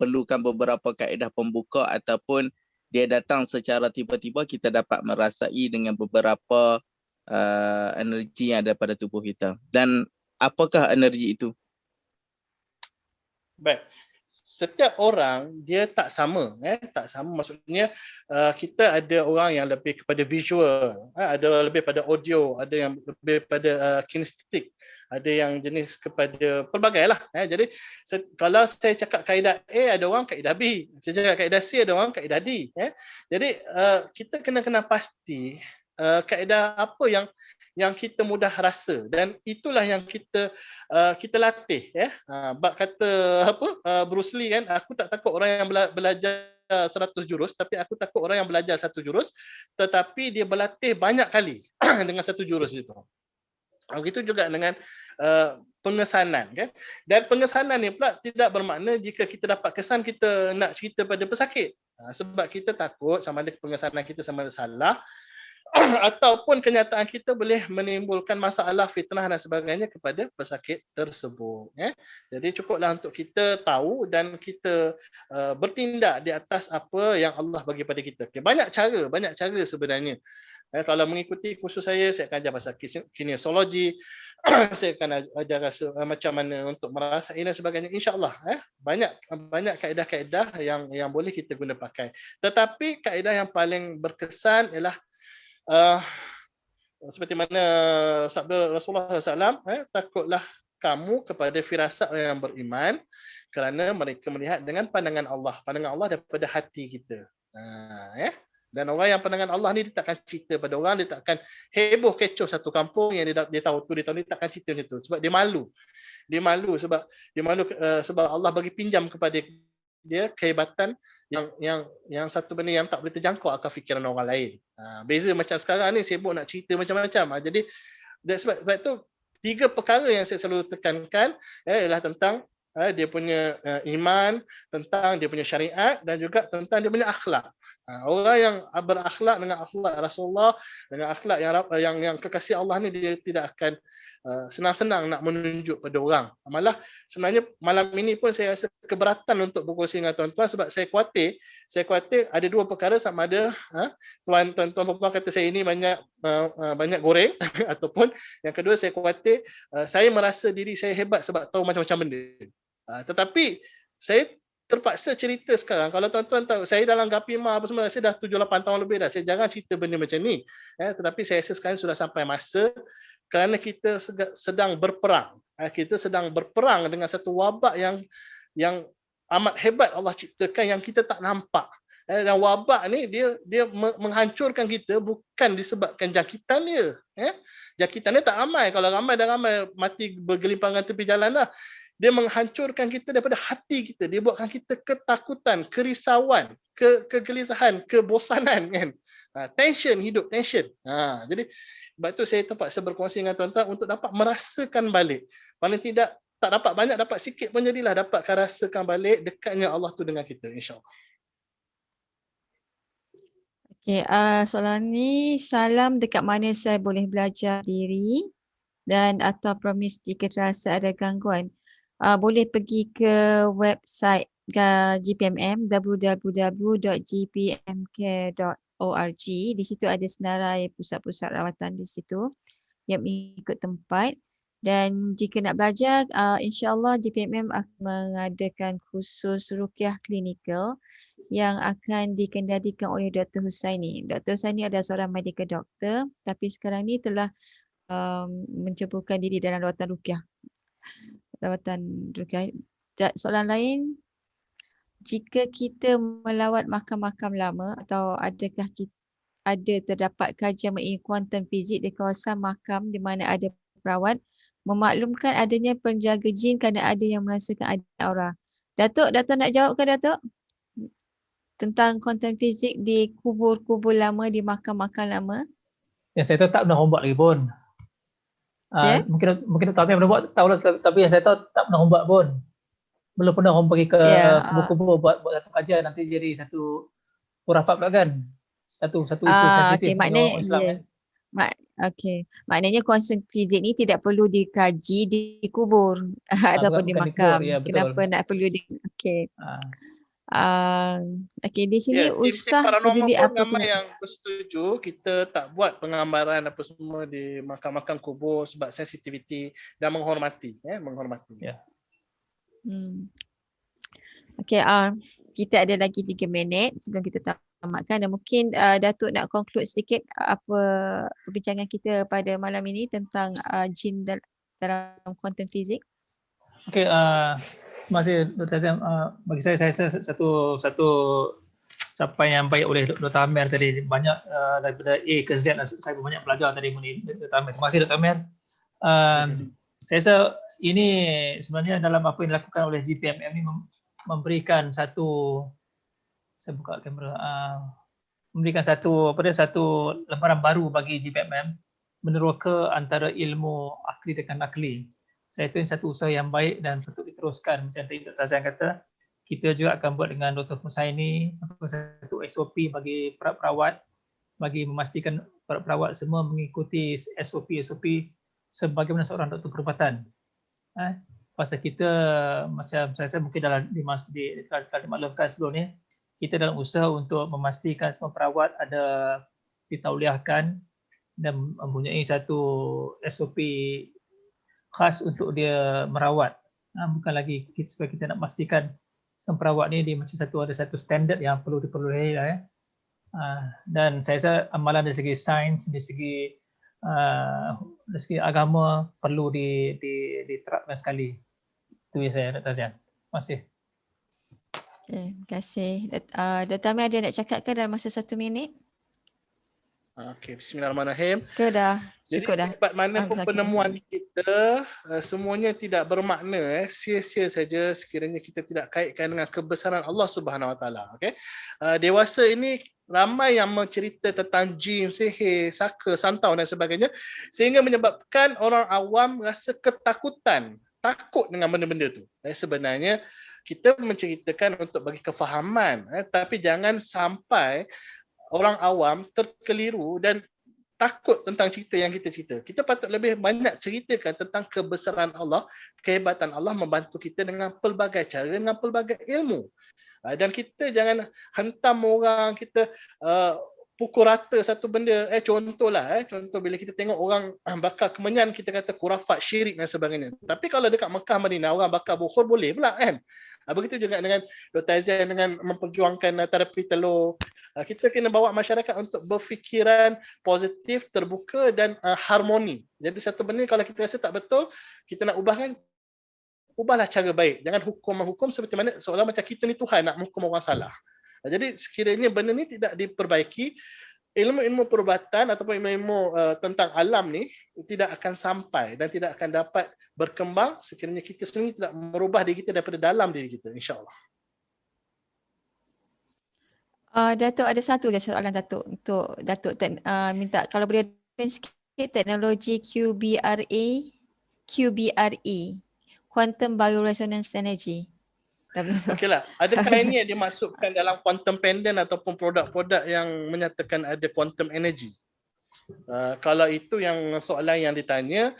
perlukan beberapa kaedah pembuka ataupun dia datang secara tiba-tiba kita dapat merasai dengan beberapa energi yang ada pada tubuh kita, dan apakah energi itu? Baik, setiap orang dia tak sama, tak sama. Maksudnya kita ada orang yang lebih kepada visual, ada lebih pada audio, ada yang lebih pada kinestetik, ada yang jenis kepada pelbagai lah. Jadi kalau saya cakap kaedah A, ada orang kaedah B. Saya cakap kaedah C, ada orang kaedah D. Jadi kita kena pasti kaedah apa yang kita mudah rasa, dan itulah yang kita latih. Bab kata Bruce Lee kan, aku tak takut orang yang belajar 100 jurus, tapi aku takut orang yang belajar 1 jurus tetapi dia berlatih banyak kali dengan 1 jurus itu. Begitu juga dengan pengesanan kan. Dan pengesanan ni pula tidak bermakna jika kita dapat kesan kita nak cerita pada pesakit. Sebab kita takut sama ada pengesanan kita sama ada salah ataupun kenyataan kita boleh menimbulkan masalah, fitnah dan sebagainya kepada pesakit tersebut. Jadi cukuplah untuk kita tahu dan kita bertindak di atas apa yang Allah bagi pada kita. Banyak cara sebenarnya. Kalau mengikuti kursus saya akan ajar pasal kinesiologi, saya akan ajar macam mana untuk merasai dan sebagainya. InsyaAllah banyak kaedah-kaedah yang boleh kita guna pakai. Tetapi kaedah yang paling berkesan ialah seperti mana sabda Rasulullah SAW, takutlah kamu kepada firasat yang beriman kerana mereka melihat dengan pandangan Allah. Pandangan Allah daripada hati kita. Dan orang yang pandangan Allah ni dia takkan cerita pada orang, dia takkan heboh kecoh satu kampung yang dia tahu tu, dia takkan cerita macam tu sebab dia malu. Dia malu sebab Allah bagi pinjam kepada dia kehebatan yang satu benda yang tak boleh terjangkau akal fikiran orang lain. Beza macam sekarang ni sibuk nak cerita macam-macam. Jadi sebab tu 3 perkara yang saya selalu tekankan ialah tentang dia punya iman, tentang dia punya syariat dan juga tentang dia punya akhlak. Orang yang berakhlak dengan akhlak Rasulullah, dengan akhlak yang kekasih Allah ni, dia tidak akan senang-senang nak menunjuk pada orang. Malah sebenarnya malam ini pun saya rasa keberatan untuk berkongsi dengan tuan-tuan sebab saya khawatir ada 2 perkara, sama ada tuan-tuan perempuan kata saya ini banyak goreng ataupun yang kedua saya khawatir saya merasa diri saya hebat sebab tahu macam-macam benda. Tetapi saya terpaksa cerita sekarang. Kalau tuan-tuan tahu, saya dalam Gapima apa semua, saya dah 7-8 tahun lebih dah. Saya jarang cerita benda macam ni. Tetapi saya rasa sekarang sudah sampai masa kerana kita sedang berperang. Kita sedang berperang dengan satu wabak yang amat hebat Allah ciptakan yang kita tak nampak. Dan wabak ni dia menghancurkan kita bukan disebabkan jangkitan dia. Jangkitan dia tak ramai. Kalau ramai dah ramai mati bergelimpangan tepi jalan lah. dia menghancurkan kita daripada hati kita, dia buatkan kita ketakutan, kerisauan, kegelisahan, kebosanan kan. Tension hidup, tension. Jadi sebab tu saya terpaksa berkongsi dengan tuan-tuan untuk dapat merasakan balik. Paling tidak tak dapat banyak, dapat sikit pun jadilah dapatkan rasakan balik dekatnya Allah tu dengan kita, insya-Allah. Okey, soalan ni, salam, dekat mana saya boleh belajar diri dan atau promise jika terasa ada gangguan. Boleh pergi ke website GPMM, www.gpmcare.org. Di situ ada senarai pusat-pusat rawatan di situ yang mengikut tempat. Dan jika nak belajar, insya-Allah GPMM akan mengadakan kursus ruqyah klinikal yang akan dikendalikan oleh Dr. Husaini. Dr. Husaini adalah seorang medical doctor, tapi sekarang ni telah menceburkan diri dalam rawatan ruqyah. Soalan lain, jika kita melawat makam-makam lama atau adakah kita terdapat kajian mengenai kuantum fizik di kawasan makam di mana ada perawat memaklumkan adanya penjaga jin kerana ada yang merasakan ada aura. Datuk nak jawab ke Datuk? Tentang kuantum fizik di kubur-kubur lama, di makam-makam lama? Yang saya tahu tak pernah buat lagi pun. Ya? Mungkin Dr. Amir pernah buat, tahu lah, tapi yang saya tahu tak pernah buat pun. Belum pernah orang pergi ke kubur-kubur buat satu kajian, nanti jadi satu khurafat pula kan. Satu isu sensitif maknanya, orang Islam kan. Maknanya kuantum fizik ni tidak perlu dikaji di kubur ataupun di makam. Ya, Kenapa nak perlu di sini usah paranormal peduli pun apa ramai yang bersetuju kita tak buat penggambaran apa semua di makam-makam kubur sebab sensitiviti dan menghormati. Ya. Okey, kita ada lagi 3 minit sebelum kita tamatkan, dan mungkin Datuk nak conclude sedikit apa perbincangan kita pada malam ini tentang jin dalam kuantum fizik. Okey, terima kasih Dr. Azam. Bagi saya satu capaian yang baik oleh Dr. Amir tadi. Banyak daripada A ke Z saya banyak belajar tadi mengenai Dr. Amir. Terima kasih Dr. Amir. Saya rasa ini sebenarnya dalam apa yang dilakukan oleh GPMM ini memberikan satu, saya buka kamera, memberikan satu lembaran baru bagi GPMM meneroka antara ilmu akli dengan nakli. Saya itu satu usaha yang baik dan patut diteruskan. Macam tadi Dr. Azam kata, kita juga akan buat dengan Dr. Husaini satu SOP bagi perawat, bagi memastikan perawat semua mengikuti SOP sebagaimana seorang doktor perubatan. Pasal kita macam saya mungkin dalam dimaklumkan sebelum ni, kita dalam usaha untuk memastikan semua perawat ada ditauliahkan dan mempunyai satu SOP khas untuk dia merawat. Bukan lagi supaya kita nak pastikan semua perawat ni dia macam ada satu standard yang perlu dipenuhi lah ya. Dan saya rasa amalan dari segi sains, dari segi agama perlu diterapkan sekali. Itu yang saya nak tanya. Terima kasih. Terima kasih. Dr. Amir ada nak cakap ke dalam masa 1 minit? Okey, bismillahirrahmanirrahim. Cukup dah. Jadi mana pun penemuan kita semuanya tidak bermakna, sia-sia saja sekiranya kita tidak kaitkan dengan kebesaran Allah Subhanahu Wa Taala. Okey. Dewasa ini ramai yang mencerita tentang jin, sihir, saka, santau dan sebagainya sehingga menyebabkan orang awam rasa ketakutan, takut dengan benda-benda tu. Sebenarnya kita menceritakan untuk bagi kefahaman, tapi jangan sampai orang awam terkeliru dan takut tentang cerita yang kita cerita. Kita patut lebih banyak ceritakan tentang kebesaran Allah, kehebatan Allah membantu kita dengan pelbagai cara, dengan pelbagai ilmu. Dan kita jangan hentam orang, kita pukul rata satu benda. Contoh bila kita tengok orang bakar kemenyan, kita kata khurafat, syirik dan sebagainya. Tapi kalau dekat Mekah, Madinah, orang bakar bukhur boleh pula kan. Begitu juga dengan Dr. Azam dengan memperjuangkan terapi telur. Kita kena bawa masyarakat untuk berfikiran positif, terbuka dan harmoni. Jadi satu benda kalau kita rasa tak betul, kita nak ubahkan, ubahlah cara baik. Jangan hukum seperti mana seolah macam kita ni Tuhan nak menghukum orang salah. Jadi sekiranya benda ni tidak diperbaiki, ilmu-ilmu perubatan ataupun ilmu tentang alam ni tidak akan sampai dan tidak akan dapat berkembang sekiranya kita sendiri tidak merubah diri kita daripada dalam diri kita, insya-Allah. Datuk, ada satu je soalan Datuk untuk Datuk minta kalau boleh explain sikit teknologi QBRE, Quantum Bioresonance Energy. Okeylah, adakah ini yang dimasukkan dalam quantum pendant ataupun produk-produk yang menyatakan ada quantum energy? Kalau itu yang soalan yang ditanya,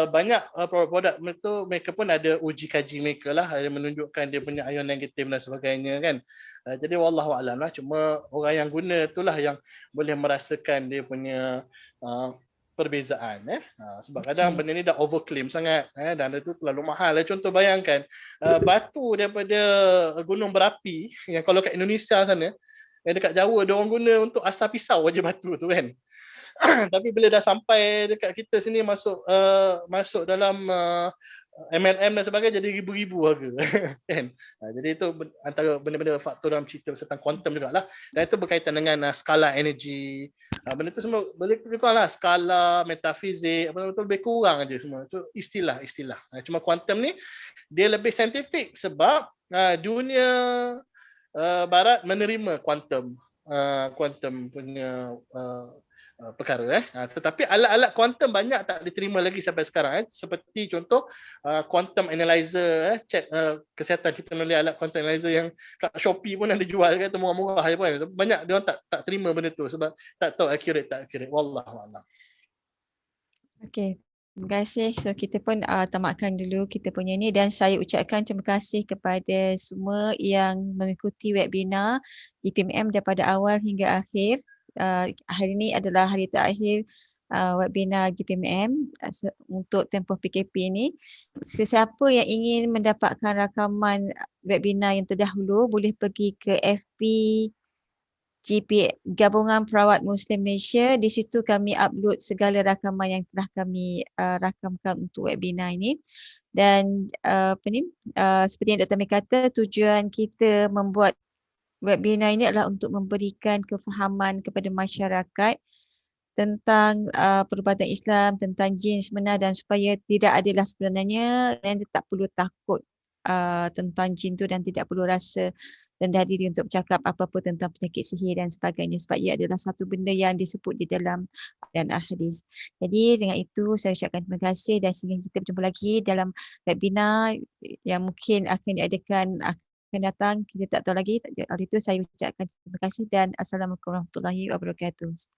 banyak produk-produk itu mereka pun ada uji kaji mereka lah, ada menunjukkan dia punya ion negatif dan sebagainya kan. Jadi wallahu alam lah, cuma orang yang guna itulah yang boleh merasakan dia punya perbezaan sebab kadang benda ni dah overclaim sangat dan itu terlalu mahal. Contoh bayangkan batu daripada gunung berapi yang kalau kat Indonesia sana yang dekat Jawa dia orang guna untuk asar pisau aja batu tu kan. Tapi bila dah sampai dekat kita sini masuk dalam MLM dan sebagainya jadi ribu-ribu harga kan. Jadi itu antara benda-benda faktor dalam cerita tentang quantum jugalah, dan itu berkaitan dengan skala energi. Benda tu semua boleh kurang lah, skala, metafizik, betul-betul lebih kurang aja semua. Itu istilah-istilah. Cuma quantum ni dia lebih saintifik sebab dunia barat menerima quantum punya perkara tetapi alat-alat quantum banyak tak diterima lagi sampai sekarang seperti contoh quantum analyzer cek kesihatan kita melalui alat quantum analyzer yang kat Shopee pun ada jual kan, murah-murah je pun banyak dia orang tak terima benda tu sebab tak tahu accurate wallahu a'lam. Okey, terima kasih. So kita pun tamatkan dulu kita punya ni, dan saya ucapkan terima kasih kepada semua yang mengikuti webinar GPMM daripada awal hingga akhir. Hari ini adalah hari terakhir webinar GPMM untuk tempoh PKP ini. Sesiapa yang ingin mendapatkan rakaman webinar yang terdahulu boleh pergi ke FB Gabungan Perawat Muslim Malaysia. Di situ kami upload segala rakaman yang telah kami rakamkan untuk webinar ini. Dan seperti yang Dr. Amir kata, tujuan kita membuat webinar ini adalah untuk memberikan kefahaman kepada masyarakat tentang perubatan Islam, tentang jin sebenar, dan supaya tidak adalah sebenarnya dan tak perlu takut tentang jin tu dan tidak perlu rasa rendah diri untuk bercakap apa-apa tentang penyakit sihir dan sebagainya, sebab ia adalah satu benda yang disebut di dalam dan hadis. Jadi dengan itu saya ucapkan terima kasih dan sehingga kita berjumpa lagi dalam webinar yang mungkin akan diadakan akan datang, kita tak tahu lagi. Oleh itu saya ucapkan terima kasih dan Assalamualaikum warahmatullahi wabarakatuh.